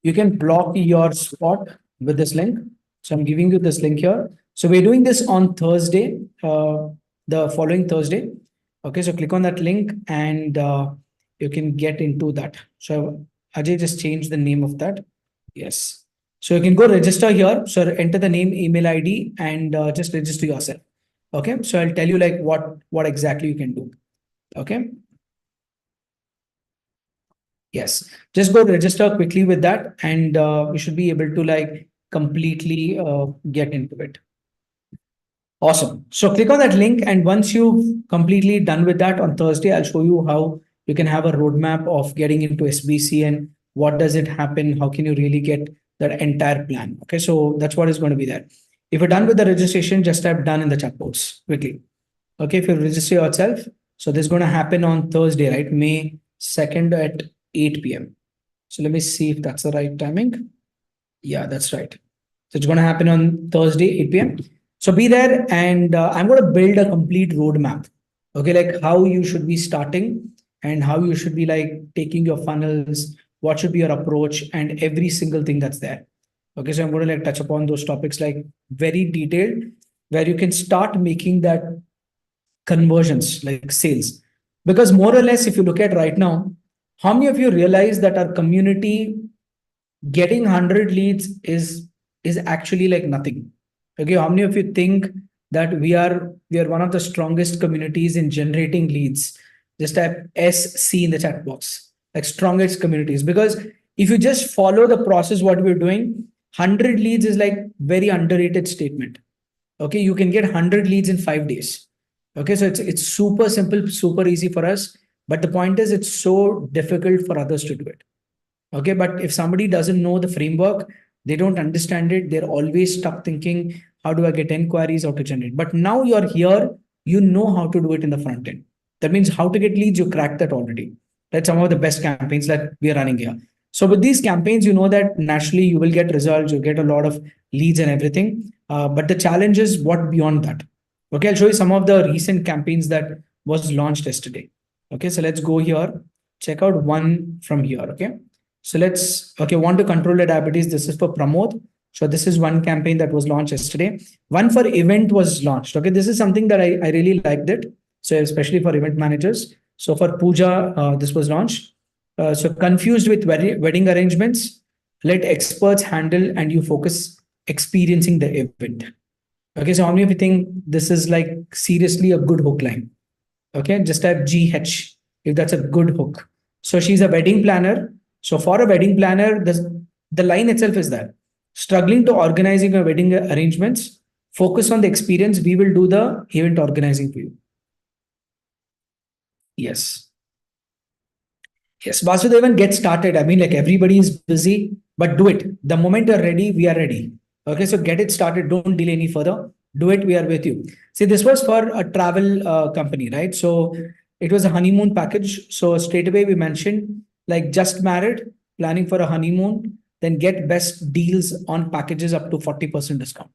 you can block your spot with this link. So I'm giving you this link here. So we're doing this on Thursday, the following Thursday. Okay, so click on that link and you can get into that. So Ajay just changed the name of that. Yes. So you can go register here. So enter the name, email ID, and just register yourself. Okay. So I'll tell you like what exactly you can do. Okay. Yes, just go register quickly with that, and you should be able to like completely get into it. Awesome. So click on that link, and once you've completely done with that on Thursday, I'll show you how you can have a roadmap of getting into SBC and what does it happen, how can you really get that entire plan. Okay, so that's what is going to be there. If you're done with the registration, just type done in the chat box quickly. Okay, if you register yourself, so this is going to happen on Thursday, right? May 2nd at 8 p.m. So let me see if that's the right timing. Yeah, that's right. So it's going to happen on Thursday, 8 p.m. So be there, and I'm going to build a complete roadmap. Okay, like how you should be starting and how you should be like taking your funnels, what should be your approach, and every single thing that's there. Okay, so I'm going to like touch upon those topics like very detailed, where you can start making that conversions like sales. Because more or less, if you look at right now, how many of you realize that our community getting 100 leads is actually like nothing? Okay, how many of you think that we are one of the strongest communities in generating leads? Just type SC in the chat box, like strongest communities. Because if you just follow the process what we're doing, 100 leads is like very underrated statement. Okay, you can get 100 leads in 5 days. Okay, so it's super simple, super easy for us. But the point is, it's so difficult for others to do it. Okay, but if somebody doesn't know the framework, they don't understand it, they're always stuck thinking, how do I get inquiries, how to generate? But now you're here, you know how to do it in the front end. That means how to get leads, you cracked that already. That's some of the best campaigns that we are running here. So with these campaigns, you know that naturally you will get results, you get a lot of leads and everything. But the challenge is what beyond that. Okay, I'll show you some of the recent campaigns that was launched yesterday. Okay, so let's go here. Check out one from here. Okay. So want to control the diabetes. This is for Pramod. So this is one campaign that was launched yesterday. One for event was launched. Okay, this is something that I really liked it. So especially for event managers. So for Puja, this was launched. So confused with wedding arrangements, let experts handle and you focus experiencing the event. Okay, so how many of you think this is like seriously a good hook line? Okay, just type GH if that's a good hook. So she's a wedding planner. So for a wedding planner, the line itself is that struggling to organizing a wedding arrangements, focus on the experience. We will do the event organizing for you. Yes. Yes, Vasudevan, get started. I mean, like everybody is busy, but do it. The moment you're ready, we are ready. Okay, so get it started. Don't delay any further. Do it. We are with you. See, this was for a travel company, right? So it was a honeymoon package. So straight away we mentioned like just married, planning for a honeymoon, then get best deals on packages up to 40% discount.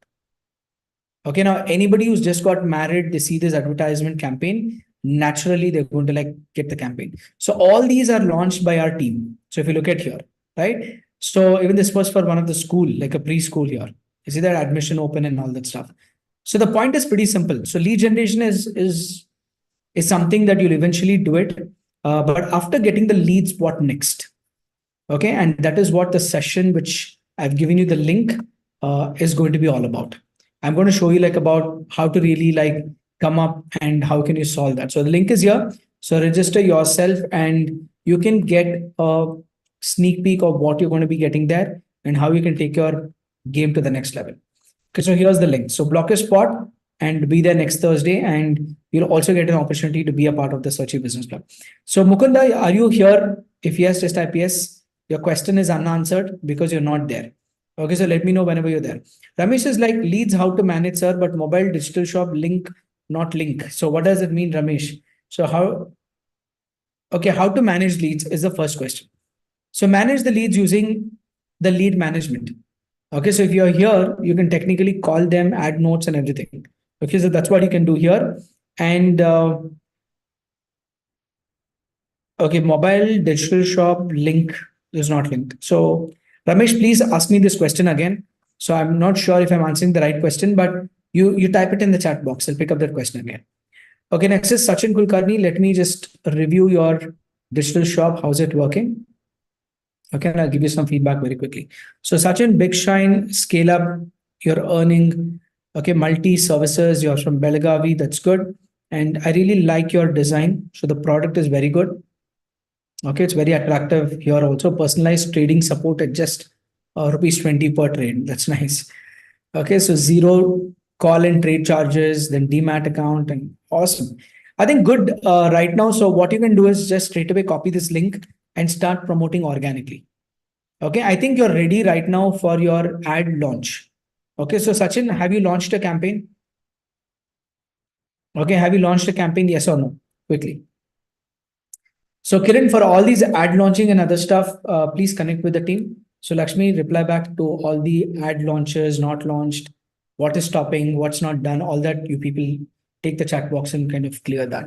Okay, now anybody who's just got married, they see this advertisement campaign, naturally they're going to like get the campaign. So all these are launched by our team. So if you look at here, right? So even this was for one of the school, like a preschool here. You see that admission open and all that stuff. So the point is pretty simple. So lead generation is something that you'll eventually do it. But after getting the leads, what next? Okay, and that is what the session which I've given you the link is going to be all about. I'm going to show you like about how to really like come up and how can you solve that. So the link is here. So register yourself and you can get a sneak peek of what you're going to be getting there and how you can take your game to the next level. Okay, so here's the link. So block your spot and be there next Thursday, and you'll also get an opportunity to be a part of the Seachy Business Club. So Mukunda, are you here? If yes, just type yes. Your question is unanswered because you're not there. Okay, so let me know whenever you're there. Ramesh is like leads, how to manage, sir, but mobile digital shop link, not link. So what does it mean, Ramesh? So how to manage leads is the first question. So manage the leads using the lead management. Okay, so if you're here, you can technically call them, add notes and everything. Okay, so that's what you can do here. And okay, mobile digital shop link is not linked. So Ramesh, please ask me this question again. So I'm not sure if I'm answering the right question, but you type it in the chat box. I'll pick up that question again. Okay, next is Sachin Kulkarni. Let me just review your digital shop. How's it working? Okay, and I'll give you some feedback very quickly. So Sachin, big shine, scale up, you're earning, okay, multi services, you're from Belagavi, that's good. And I really like your design. So the product is very good. Okay, it's very attractive here also. Personalized trading support at just rupees 20 per trade. That's nice. Okay, so zero call and trade charges, then demat account, and awesome. I think good right now. So what you can do is just straight away copy this link and start promoting organically. Okay, I think you're ready right now for your ad launch. Okay, so Sachin, have you launched a campaign? Okay, have you launched a campaign? Yes or no? Quickly. So Kiran, for all these ad launching and other stuff, please connect with the team. So Lakshmi, reply back to all the ad launches, not launched, what is stopping, what's not done, all that you people take the chat box and kind of clear that.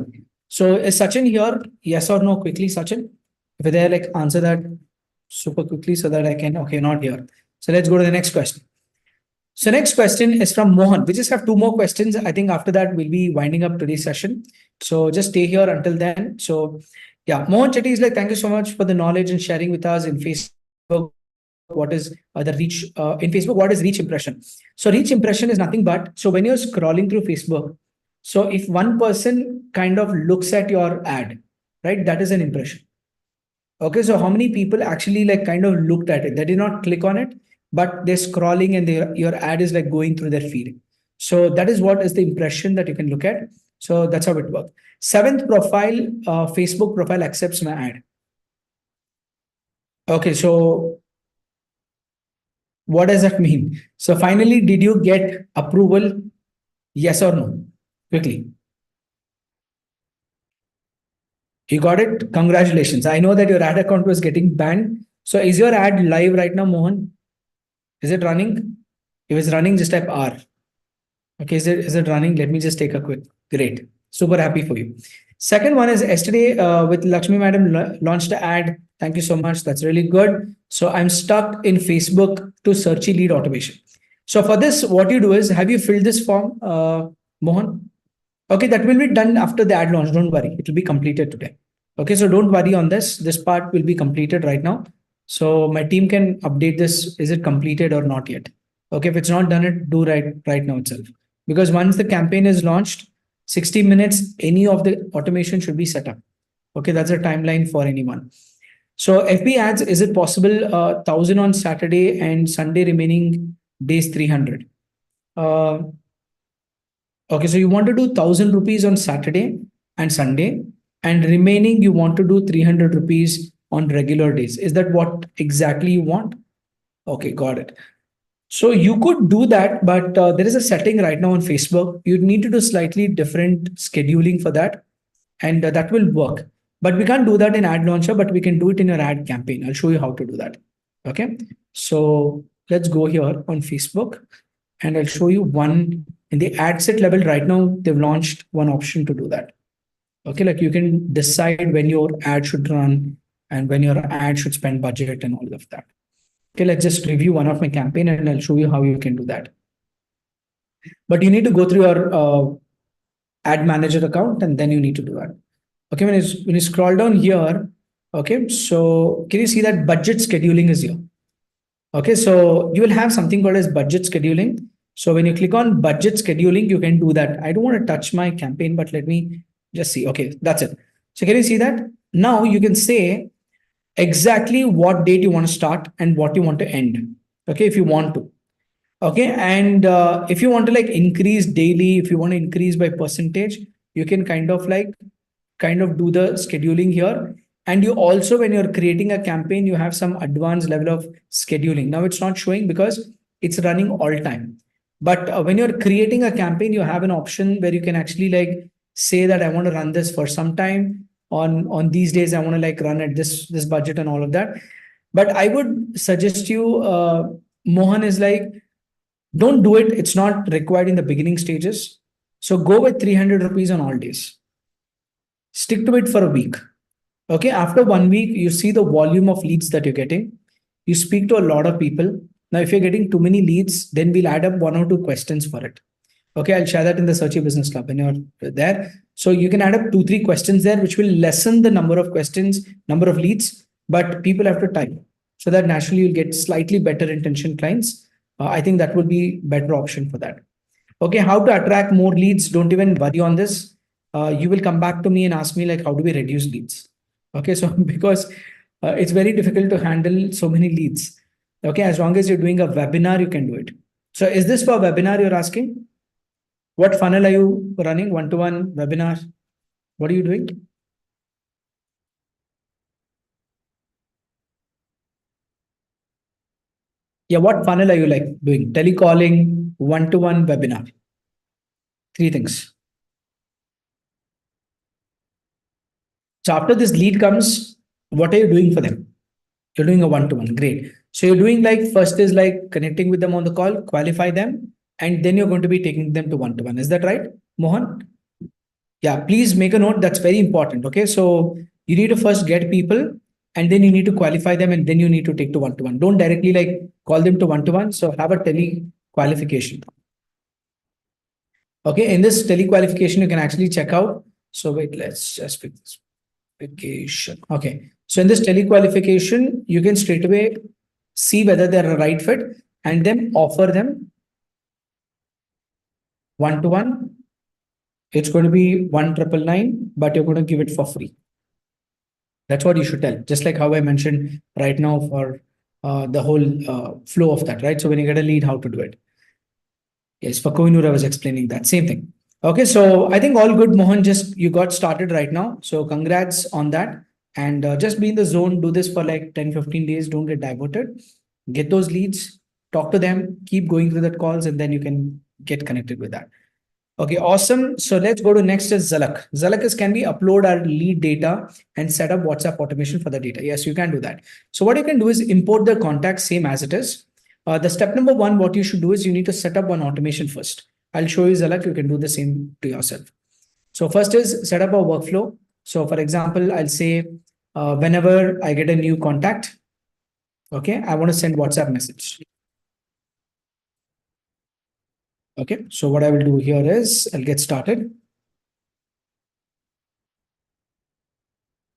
So is Sachin here? Yes or no? Quickly, Sachin. If you're there, like answer that super quickly so that I can, okay, not here. So let's go to the next question. So next question is from Mohan. We just have two more questions. I think after that, we'll be winding up today's session. So just stay here until then. So yeah, Mohan Chetty is like, thank you so much for the knowledge and sharing with us in Facebook. What is the reach in Facebook? What is reach impression? So reach impression is nothing but, so when you're scrolling through Facebook, so if one person kind of looks at your ad, right, that is an impression. Okay, so how many people actually like kind of looked at it? They did not click on it, but they're scrolling and your ad is like going through their feed. So that is what is the impression that you can look at. So that's how it works. Seventh profile, Facebook profile accepts my ad. Okay, so what does that mean? So finally, did you get approval? Yes or no? Quickly. You got it? Congratulations. I know that your ad account was getting banned. So is your ad live right now, Mohan? Is it running? If it's running, just type R. Okay, is it running? Let me just take a quick. Great. Super happy for you. Second one is yesterday with Lakshmi Madam launched an ad. Thank you so much. That's really good. So I'm stuck in Facebook to Seachy lead automation. So for this, what you do is, have you filled this form, Mohan? Okay, that will be done after the ad launch. Don't worry. It will be completed today. Okay, so don't worry on this. This part will be completed right now. So my team can update this. Is it completed or not yet? Okay, if it's not done, it do right now itself. Because once the campaign is launched, 60 minutes, any of the automation should be set up. Okay, that's a timeline for anyone. So FB ads, is it possible 1,000 on Saturday and Sunday remaining days 300? Okay, so you want to do 1,000 rupees on Saturday and Sunday, and remaining you want to do 300 rupees on regular days. Is that what exactly you want? Okay, got it. So you could do that, but there is a setting right now on Facebook. You need to do slightly different scheduling for that, and that will work. But we can't do that in ad launcher, but we can do it in your ad campaign. I'll show you how to do that. Okay, so let's go here on Facebook, and I'll show you one in the ad set level. Right now, they've launched one option to do that. Okay, like you can decide when your ad should run and when your ad should spend budget and all of that. Okay, let's just review one of my campaign and I'll show you how you can do that. But you need to go through your ad manager account and then you need to do that. Okay, when you scroll down here, okay, so can you see that budget scheduling is here? Okay, so you will have something called as budget scheduling. So when you click on budget scheduling, you can do that. I don't want to touch my campaign, but let me just see. Okay, that's it. So can you see that? Now you can say exactly what date you want to start and what you want to end. Okay, if you want to. Okay, and if you want to like increase daily, if you want to increase by percentage, you can kind of do the scheduling here. And you also, when you're creating a campaign, you have some advanced level of scheduling. Now it's not showing because it's running all time. But when you're creating a campaign, you have an option where you can actually like say that I want to run this for some time. On these days, I want to like run at this budget and all of that. But I would suggest you Mohan is like, don't do it. It's not required in the beginning stages. So go with 300 rupees on all days. Stick to it for a week. Okay. After 1 week, you see the volume of leads that you're getting. You speak to a lot of people. Now, if you're getting too many leads, then we'll add up 1 or 2 questions for it. Okay, I'll share that in the Seachy Business Club when you're there. So you can add up 2-3 questions there, which will lessen the number of questions, number of leads, but people have to type. So that naturally you'll get slightly better intention clients. I think that would be better option for that. Okay, how to attract more leads? Don't even worry on this. You will come back to me and ask me like, how do we reduce leads? Okay, so because it's very difficult to handle so many leads. Okay, as long as you're doing a webinar, you can do it. So is this for webinar you're asking? What funnel are you running? One-to-one webinar? What are you doing? Yeah, what funnel are you like doing? Telecalling, one-to-one webinar. 3 things. So after this lead comes, what are you doing for them? You're doing a one-to-one. Great. So you're doing like, first is like connecting with them on the call, qualify them, and then you're going to be taking them to one-to-one. Is that right, Mohan? Yeah, please make a note. That's very important. Okay. So you need to first get people and then you need to qualify them and then you need to take to one-to-one. Don't directly like call them to one-to-one. So have a tele qualification. Okay. In this tele qualification, you can actually check out. So wait, let's just pick this qualification. Okay. So in this tele qualification, you can straight away see whether they're a right fit and then offer them one-to-one. It's going to be 1,999, but you're going to give it for free. That's what you should tell. Just like how I mentioned right now for the whole flow of that, right? So when you get a lead, how to do it. Yes, for Kohinoor, I was explaining that same thing. Okay, so I think all good, Mohan. Just you got started right now. So congrats on that. And just be in the zone, do this for like 10-15 days. Don't get diverted. Get those leads, talk to them, keep going through that calls, and then you can get connected with that. Okay, awesome. So let's go to next is Zalak. Zalak is, can we upload our lead data and set up WhatsApp automation for the data? Yes, you can do that. So what you can do is import the contact same as it is. The step number 1, what you should do is you need to set up one automation first. I'll show you Zalak. You can do the same to yourself. So first is set up a workflow. So for example, I'll say whenever I get a new contact, okay, I want to send WhatsApp message. Okay, so what I will do here is I'll get started.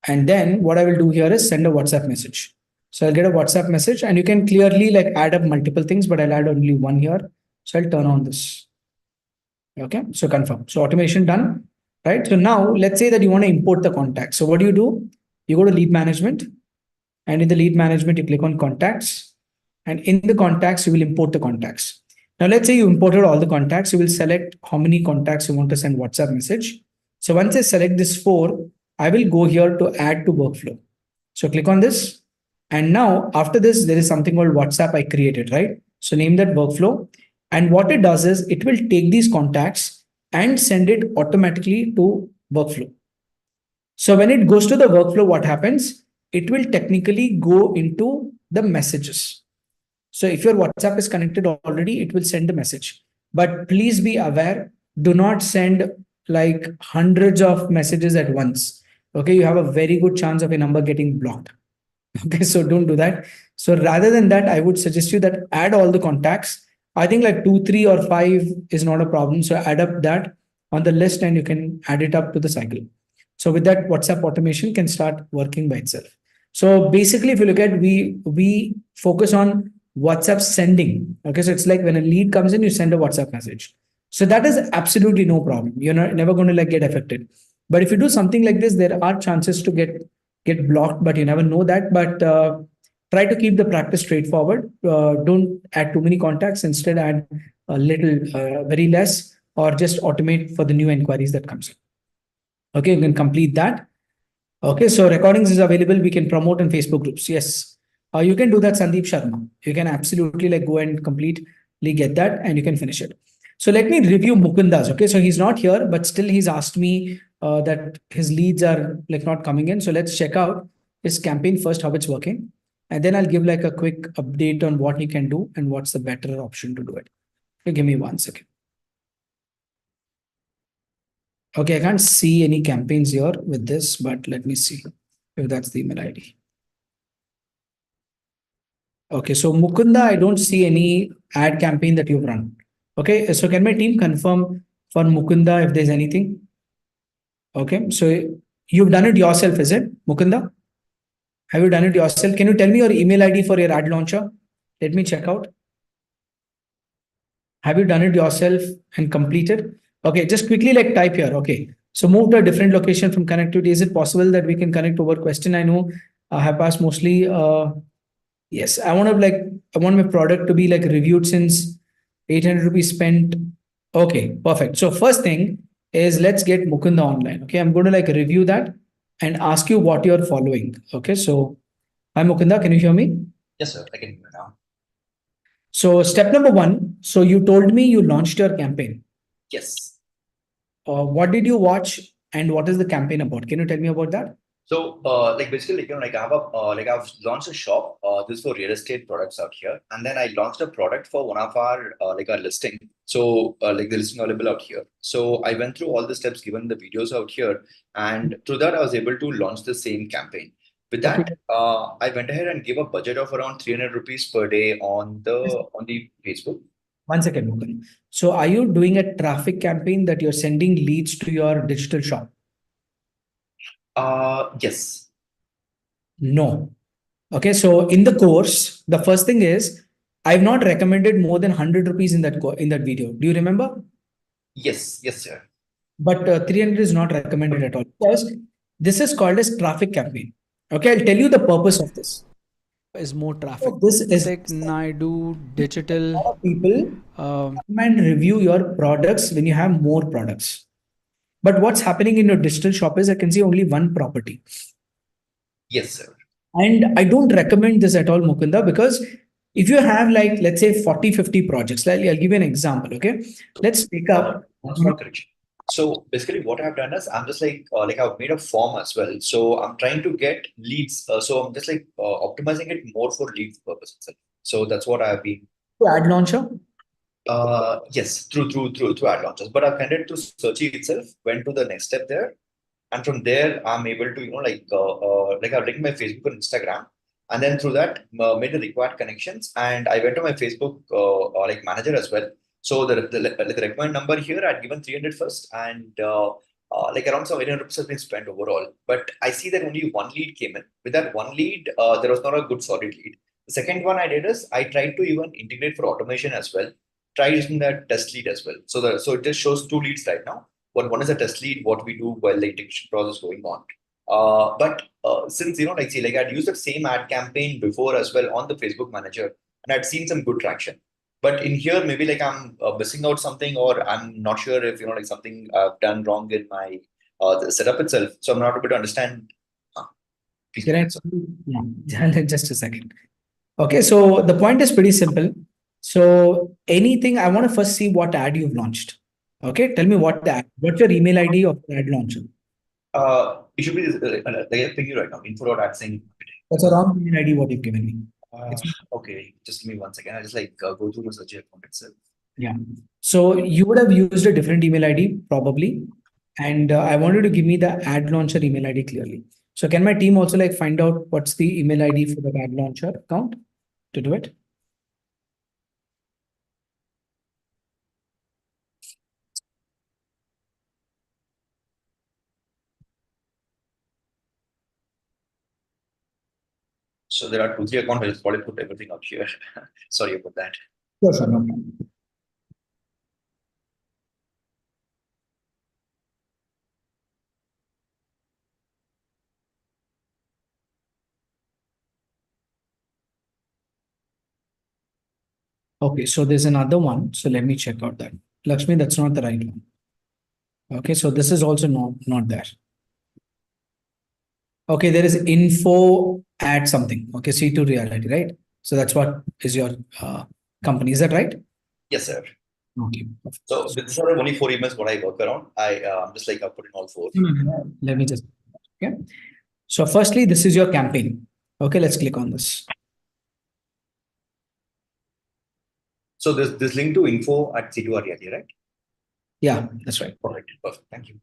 And then what I will do here is send a WhatsApp message. So I'll get a WhatsApp message and you can clearly like add up multiple things, but I'll add only one here. So I'll turn on this. Okay, so confirm. So automation done, right? So now let's say that you want to import the contact. So what do? You go to lead management and in the lead management, you click on contacts and in the contacts, you will import the contacts. Now, let's say you imported all the contacts, you will select how many contacts you want to send WhatsApp message. So once I select this 4, I will go here to add to workflow. So click on this. And now after this, there is something called WhatsApp I created, right? So name that workflow. And what it does is it will take these contacts and send it automatically to workflow. So when it goes to the workflow, what happens? It will technically go into the messages. So if your WhatsApp is connected already, it will send a message. But please be aware, do not send like hundreds of messages at once. Okay, you have a very good chance of a number getting blocked. Okay, so don't do that. So rather than that, I would suggest you that add all the contacts. I think like 2, 3, or 5 is not a problem. So add up that on the list and you can add it up to the cycle. So with that, WhatsApp automation can start working by itself. So basically, if you look at, we focus on WhatsApp sending. Okay, so it's like when a lead comes in, you send a WhatsApp message. So that is absolutely no problem. You're never going to like get affected. But if you do something like this, there are chances to get blocked, but you never know that. But try to keep the practice straightforward. Don't add too many contacts. Instead, add a little, very less, or just automate for the new inquiries that comes in. Okay, you can complete that. Okay, so recordings is available. We can promote in Facebook groups. Yes. You can do that, Sandeep Sharma. You can absolutely like go and completely get that and you can finish it. So let me review Mukunda's. Okay, so he's not here, but still he's asked me that his leads are like not coming in. So let's check out his campaign first, how it's working. and then I'll give like a quick update on what you can do and what's the better option to do it. Okay, give me 1 second. Okay, I can't see any campaigns here with this, but let me see if that's the email ID. Okay, so Mukunda, I don't see any ad campaign that you've run. Okay, so can my team confirm for Mukunda if there's anything? Okay, so you've done it yourself, is it, Mukunda? Have you done it yourself? Can you tell me your email ID for your ad launcher? Let me check out. Have you done it yourself and completed? Okay, just quickly like type here. Okay, so move to a different location from connectivity. Is it possible that we can connect over question? I know I have passed mostly. Yes, I want my product to be like reviewed since 800 rupees spent. Okay, perfect. So first thing is let's get Mukunda online. Okay, I'm going to like review that and ask you what you're following. Okay, so hi Mukunda, can you hear me? Yes, sir. I can hear you now. So step number 1. So you told me you launched your campaign. Yes. What did you watch and what is the campaign about? Can you tell me about that? So, basically, I've launched a shop. This is for real estate products out here, and then I launched a product for one of our our listing. So, the listing available out here. So, I went through all the steps given the videos out here, and through that, I was able to launch the same campaign. With that, Okay. I went ahead and gave a budget of around 300 rupees per day on the Facebook. 1 second, Mukund. So are you doing a traffic campaign that you're sending leads to your digital shop? Yes. No. Okay, so in the course, the first thing is I've not recommended more than 100 rupees in that video. Do you remember? Yes, sir. But 300 is not recommended at all because this is called as traffic campaign. Okay, I'll tell you the purpose of this. Is more traffic. This is Karthik, Naidu, digital. a lot of people come and review your products when you have more products. But what's happening in your digital shop is I can see only one property. Yes, sir. And I don't recommend this at all, Mukunda, because if you have like, let's say 40, 50 projects, I'll give you an example. Okay. Let's take up. One small correction. So basically what I've done is I'm just I've made a form as well. So I'm trying to get leads. So I'm just optimizing it more for leads purpose itself. So that's what I've been. Ad launcher? Yes, through ad launchers. But I've handed to Seachy itself, went to the next step there. And from there, I'm able to, I've linked my Facebook and Instagram. And then through that, made the required connections. And I went to my Facebook manager as well. So the recommend number here, I'd given 300 first, and around some 800 rupees has been spent overall. But I see that only one lead came in. With that one lead, there was not a good solid lead. The second one I did is I tried to even integrate for automation as well. Try using that test lead as well. So it just shows 2 leads right now. One is a test lead, what we do while the integration process is going on. But since I'd used the same ad campaign before as well on the Facebook manager, and I'd seen some good traction. But in here, maybe I'm missing out something, or I'm not sure if something I've done wrong in my the setup itself. So I'm not able to understand. Yeah, just a second. Okay, so the point is pretty simple. So anything, I want to first see what ad you've launched. Okay, tell me what's your email ID of the ad launcher? It should be thinking right now. Info.adsync. That's a wrong email ID what you've given me. Okay, just give me 1 second. I just go through the search account itself. Yeah. So you would have used a different email ID probably. And I wanted to give me the ad launcher email ID clearly. So can my team also find out what's the email ID for the ad launcher account to do it? So there are 2, 3 accounts. I just probably put everything out here. Sorry about that. Sure, no problem. Okay, so there's another one. So let me check out that. Lakshmi, that's not the right one. Okay, so this is also not there. Okay, there is info at something. Okay, C2 reality, right? So that's what is your company. Is that right? Yes, sir. Okay. So these are only 4 emails what I work around. I'm just I put in all 4. Let me just. Okay. So firstly, this is your campaign. Okay, let's click on this. So this link to info at C2READ, right? Yeah, that's right. Perfect. Perfect. Thank you.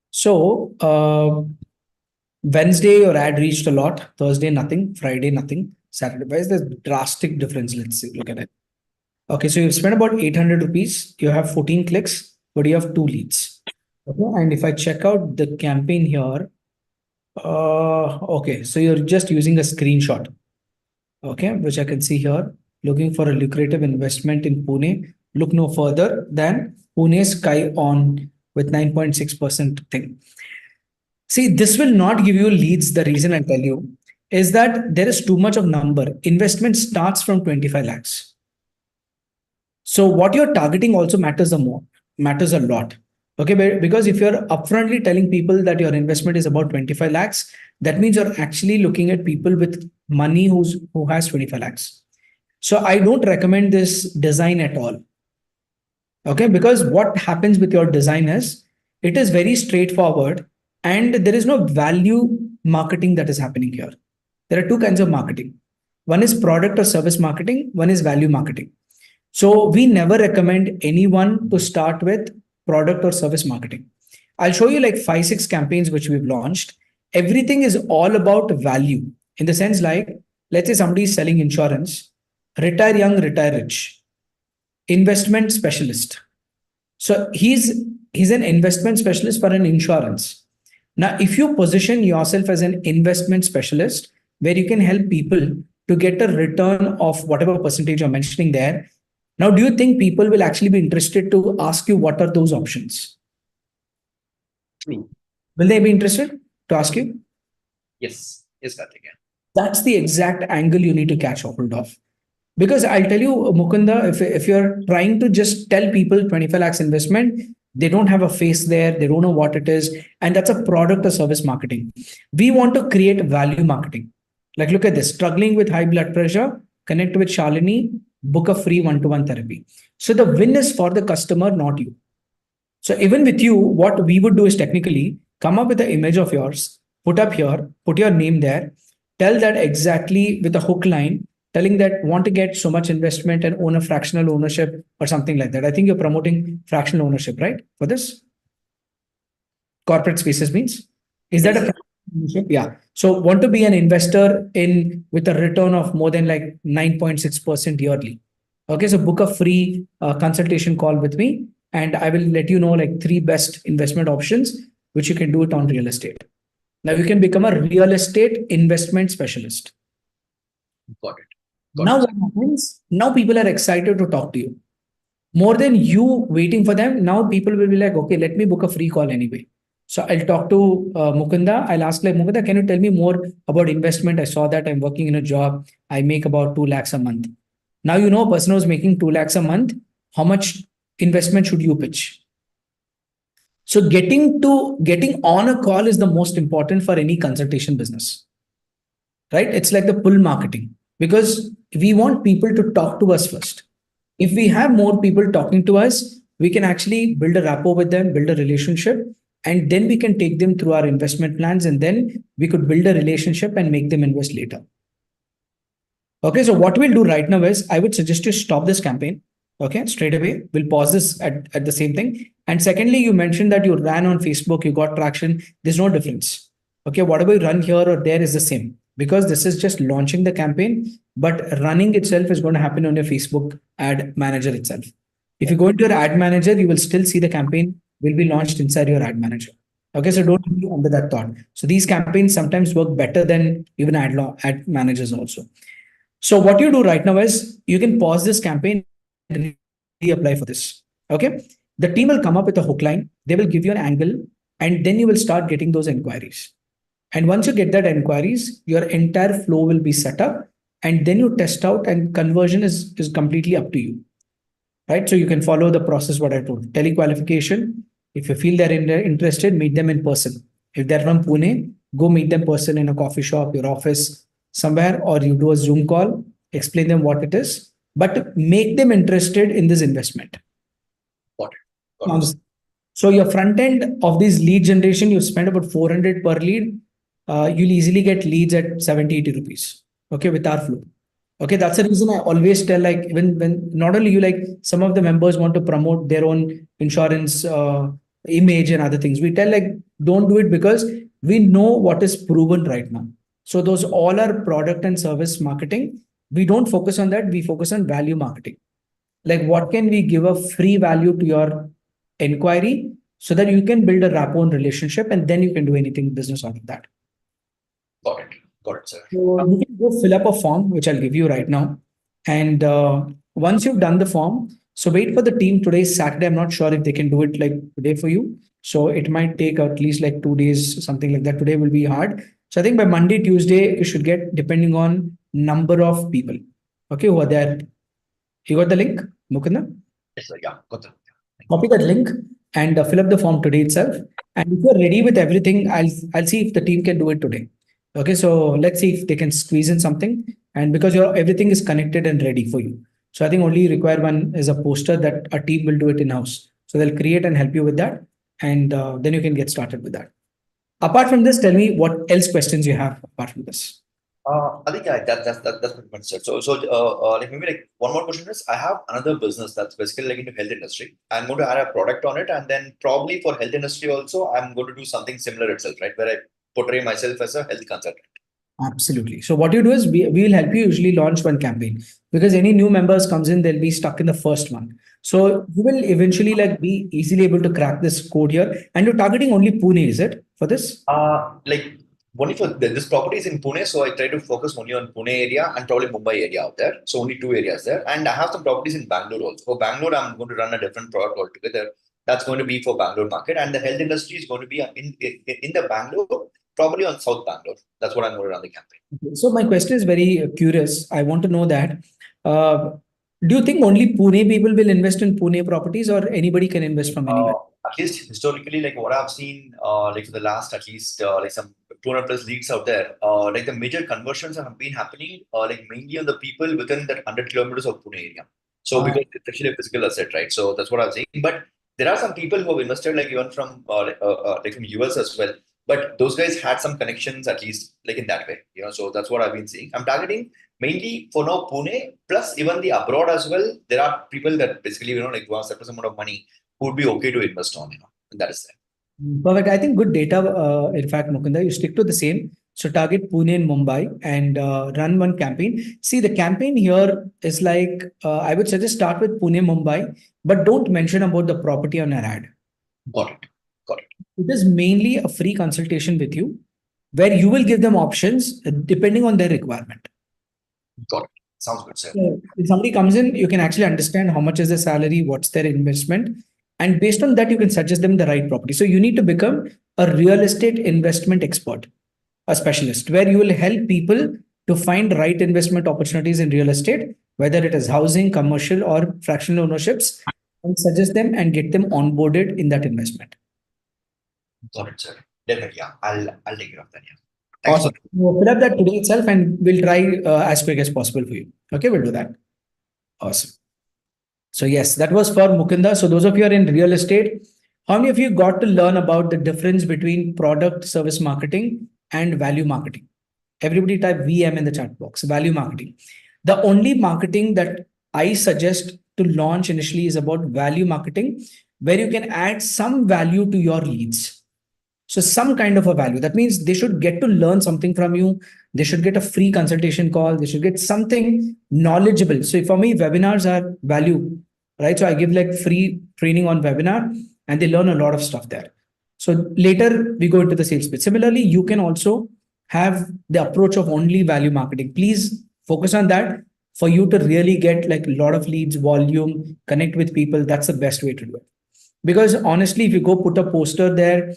So Wednesday, your ad reached a lot. Thursday, nothing. Friday, nothing. Saturday, why is there drastic difference? Let's see, look at it. Okay, so you've spent about 800 rupees. You have 14 clicks, but you have 2 leads. Okay, and if I check out the campaign here, okay, so you're just using a screenshot, okay, which I can see here. Looking for a lucrative investment in Pune. Look no further than Pune Sky On with 9.6% thing. See, this will not give you leads. The reason I'll tell you is that there is too much of number. Investment starts from 25 lakhs. So what you're targeting also matters a lot. Okay, because if you're upfrontly telling people that your investment is about 25 lakhs, that means you're actually looking at people with money who has 25 lakhs. So I don't recommend this design at all. Okay, because what happens with your design is it is very straightforward and there is no value marketing that is happening here. There are 2 kinds of marketing. One is product or service marketing, one is value marketing. So we never recommend anyone to start with product or service marketing. I'll show you like 5-6 campaigns which we've launched. Everything is all about value in the sense like, let's say somebody is selling insurance, retire young, retire rich, investment specialist. So he's an investment specialist for an insurance. Now, if you position yourself as an investment specialist, where you can help people to get a return of whatever percentage you're mentioning there, now, do you think people will actually be interested to ask you what are those options? True. Will they be interested to ask you? Yes. Yes, Karthik. That's the exact angle you need to catch hold of. Because I'll tell you, Mukunda, if you're trying to just tell people 25 lakhs investment, they don't have a face there, they don't know what it is, and that's a product or service marketing. We want to create value marketing. Like, look at this, struggling with high blood pressure, connect with Shalini, book a free one-to-one therapy. So the win is for the customer, not you. So even with you, what we would do is technically come up with an image of yours, put up here, put your name there, tell that exactly with a hook line, telling that want to get so much investment and own a fractional ownership or something like that. I think you're promoting fractional ownership, right? For this corporate spaces means, is that a fractional ownership? Yeah. So want to be an investor in with a return of more than like 9.6% yearly. Okay. So book a free consultation call with me and I will let you know like 3 best investment options, which you can do it on real estate. Now you can become a real estate investment specialist. Got it. Now what happens? Now people are excited to talk to you. More than you waiting for them, now people will be like, okay, let me book a free call anyway. So I'll talk to Mukunda. I'll ask like, Mukunda, can you tell me more about investment? I saw that I'm working in a job. I make about 2 lakhs a month. Now you know a person who's making 2 lakhs a month. How much investment should you pitch? So getting on a call is the most important for any consultation business, right? It's like the pull marketing because we want people to talk to us first. If we have more people talking to us, we can actually build a rapport with them, build a relationship, and then we can take them through our investment plans and then we could build a relationship and make them invest later. Okay, so what we'll do right now is I would suggest you stop this campaign. Okay, straight away. We'll pause this at the same thing. And secondly, you mentioned that you ran on Facebook, you got traction. There's no difference. Okay, whatever you run here or there is the same because this is just launching the campaign, but running itself is going to happen on your Facebook ad manager itself. If you go into your ad manager, you will still see the campaign will be launched inside your ad manager. Okay, so don't be under that thought. So these campaigns sometimes work better than even ad managers also. So what you do right now is you can pause this campaign and reapply for this. Okay, the team will come up with a hook line. They will give you an angle, and then you will start getting those inquiries. And once you get that inquiries, your entire flow will be set up, and then you test out, and conversion is completely up to you. Right? So you can follow the process what I told. Telequalification. If you feel they're interested, meet them in person. If they're from Pune, go meet them in person in a coffee shop, your office, somewhere, or you do a Zoom call, explain them what it is, but make them interested in this investment. Got it. So your front end of this lead generation, you spend about 400 per lead. You'll easily get leads at 70, 80 rupees. Okay, with our flow. Okay, that's the reason I always tell, like, when not only you, like, some of the members want to promote their own insurance image and other things. We tell, like, don't do it, because we know what is proven right now. So those all are product and service marketing. We don't focus on that. We focus on value marketing. Like, what can we give a free value to your inquiry so that you can build a rapport and relationship, and then you can do anything business out of that. Got it, sir. So you can go fill up a form, which I'll give you right now. And once you've done the form, so wait for the team. Today is Saturday. I'm not sure if they can do it like today for you. So it might take at least like 2 days, something like that. Today will be hard. So I think by Monday, Tuesday, you should get, depending on number of people. Okay, who are there. You got the link, Mukunda? Yes, sir. Yeah, got that. Copy that link and fill up the form today itself. And if you're ready with everything, I'll see if the team can do it today. Okay, so let's see if they can squeeze in something. And because your everything is connected and ready for you. So I think only you require one is a poster that a team will do it in-house. So they'll create and help you with that. And then you can get started with that. Apart from this, tell me what else questions you have apart from this. I think that's pretty much it. So like maybe like one more question is, I have another business that's basically like into health industry. I'm going to add a product on it, and then probably for health industry also, I'm going to do something similar itself, right? Where I portray myself as a health consultant. Absolutely. So what you do is we will help you usually launch one campaign, because any new members comes in, they'll be stuck in the first one. So you will eventually like be easily able to crack this code here. And you're targeting only Pune, is it, for this? Like only for this property is in Pune, so I try to focus only on Pune area and probably Mumbai area out there. So only 2 areas there, and I have some properties in Bangalore also. For Bangalore, I'm going to run a different product altogether. That's going to be for Bangalore market, and the health industry is going to be in the Bangalore, probably on South Bangalore. That's what I'm going to run the campaign. So my question is very curious. I want to know that, do you think only Pune people will invest in Pune properties, or anybody can invest from anywhere? At least historically, like what I've seen, like for the last at least like some 200 plus leagues out there, like the major conversions have been happening, like mainly on the people within that 100 kilometers of Pune area. So because it's actually a physical asset, right? So that's what I'm saying. But there are some people who have invested, like even from like from US as well. But those guys had some connections, at least like in that way, So that's what I've been seeing. I'm targeting mainly for now Pune, plus even the abroad as well. There are people that basically, like who have certain amount of money who would be okay to invest on, and that is there. Perfect. I think good data. In fact, Mukunda, you stick to the same. So target Pune and Mumbai and run one campaign. See, the campaign here is like, I would suggest start with Pune, Mumbai, but don't mention about the property on an ad. Got it. It is mainly a free consultation with you, where you will give them options depending on their requirement. Got it. Sounds good, sir. So if somebody comes in, you can actually understand how much is their salary, what's their investment, and based on that, you can suggest them the right property. So you need to become a real estate investment expert, a specialist, where you will help people to find right investment opportunities in real estate, whether it is housing, commercial, or fractional ownerships, and suggest them and get them onboarded in that investment. Got it, sir. Definitely, yeah. I'll take care of that. Yeah. Thanks. Awesome. We'll fill up that today itself, and we'll try as quick as possible for you. Okay, we'll do that. Awesome. So yes, that was for Mukunda. So those of you who are in real estate, how many of you got to learn about the difference between product service marketing and value marketing? Everybody type VM in the chat box. Value marketing. The only marketing that I suggest to launch initially is about value marketing, where you can add some value to your leads. So some kind of a value. That means they should get to learn something from you. They should get a free consultation call. They should get something knowledgeable. So for me, webinars are value, right? So I give like free training on webinar, and they learn a lot of stuff there. So later we go into the sales pitch. Similarly, you can also have the approach of only value marketing. Please focus on that for you to really get like a lot of leads, volume, connect with people. That's the best way to do it. Because honestly, if you go put a poster there,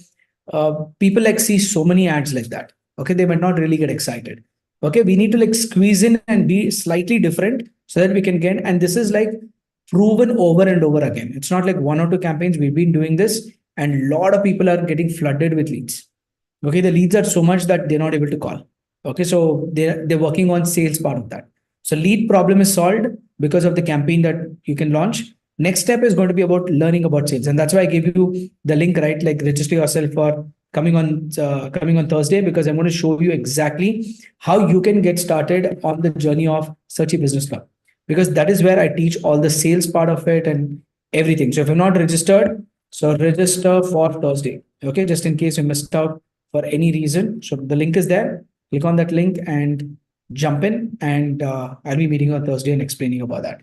people like see so many ads like that. Okay, they might not really get excited. Okay, we need to like squeeze in and be slightly different so that we can get, and this is like proven over and over again. It's not like 1 or 2 campaigns. We've been doing this, and a lot of people are getting flooded with leads. Okay, the leads are so much that they're not able to call. Okay, so they're working on sales part of that. So lead problem is solved because of the campaign that you can launch. Next step is going to be about learning about sales. And that's why I gave you the link, right? Like register yourself for coming on Thursday, because I'm going to show you exactly how you can get started on the journey of Seachy Business Club, because that is where I teach all the sales part of it and everything. So if you're not registered, so register for Thursday. Okay, just in case you missed out for any reason. So the link is there. Click on that link and jump in, and I'll be meeting on Thursday and explaining about that.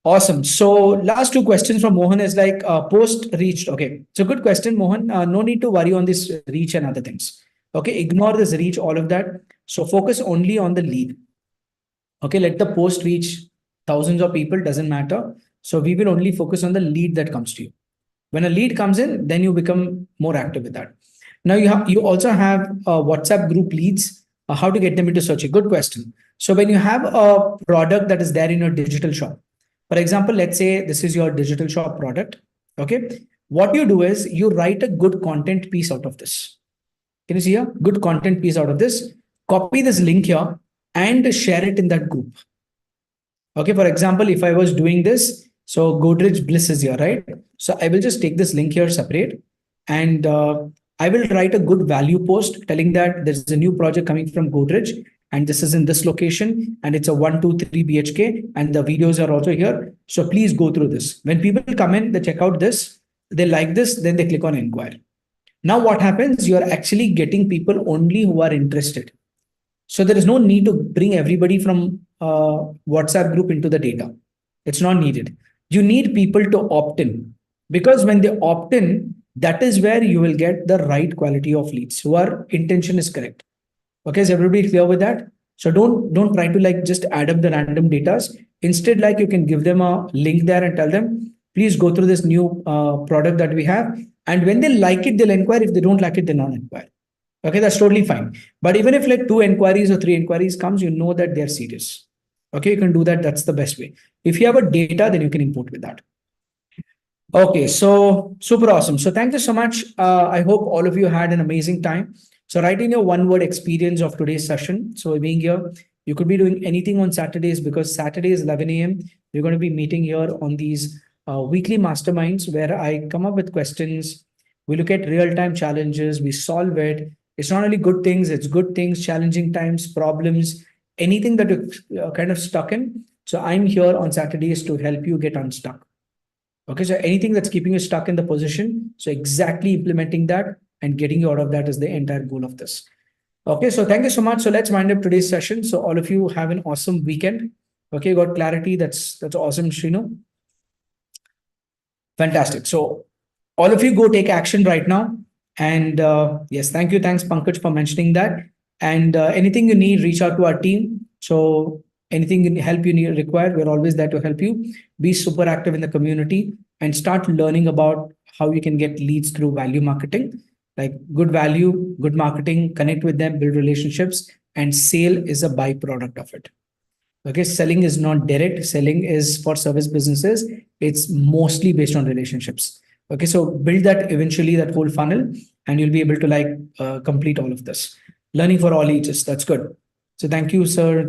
Awesome. So last two questions from Mohan is like post reached. Okay, so good question, Mohan. No need to worry on this reach and other things. Okay, ignore this reach, all of that. So focus only on the lead. Okay, let the post reach thousands of people, doesn't matter. So we will only focus on the lead that comes to you. When a lead comes in, then you become more active with that. Now you also have WhatsApp group leads. How to get them into Seachy? Good question. So when you have a product that is there in your digital shop, for example, let's say this is your digital shop product. Okay, what you do is you write a good content piece out of this. Can you see here? Good content piece out of this. Copy this link here and share it in that group. Okay, for example, if I was doing this, so Godrej Bliss is here, right? So I will just take this link here separate, and I will write a good value post telling that there's a new project coming from Godrej, and this is in this location, and it's a 1, 2, 3 BHK, and the videos are also here. So please go through this. When people come in, they check out this, they like this, then they click on inquire. Now what happens? You're actually getting people only who are interested. So there is no need to bring everybody from WhatsApp group into the data. It's not needed. You need people to opt in, because when they opt in, that is where you will get the right quality of leads who are intention is correct. Okay, is everybody clear with that? So don't try to like just add up the random datas. Instead, like you can give them a link there and tell them, please go through this new product that we have. And when they like it, they'll inquire. If they don't like it, they'll not inquire. Okay, that's totally fine. But even if like 2 inquiries or 3 inquiries comes, you know that they're serious. Okay, you can do that. That's the best way. If you have a data, then you can import with that. Okay, so super awesome. So thank you so much. I hope all of you had an amazing time. So write in your one-word experience of today's session. So being here, you could be doing anything on Saturdays, because Saturday is 11 a.m. We're going to be meeting here on these weekly masterminds where I come up with questions. We look at real-time challenges. We solve it. It's not only good things, it's good things, challenging times, problems, anything that you're kind of stuck in. So I'm here on Saturdays to help you get unstuck. Okay, so anything that's keeping you stuck in the position, so exactly implementing that and getting you out of that is the entire goal of this. Okay, so thank you so much. So let's wind up today's session. So all of you have an awesome weekend. Okay, got clarity. That's awesome, Srinu. Fantastic. So all of you go take action right now. And yes, thank you. Thanks, Pankaj, for mentioning that. And anything you need, reach out to our team. So anything help you need require, we're always there to help you. Be super active in the community and start learning about how you can get leads through value marketing. Like good value, good marketing, connect with them, build relationships, and sale is a byproduct of it. Okay, selling is not direct. Selling is for service businesses. It's mostly based on relationships. Okay, so build that eventually, that whole funnel, and you'll be able to like complete all of this. Learning for all ages. That's good. So thank you, sir.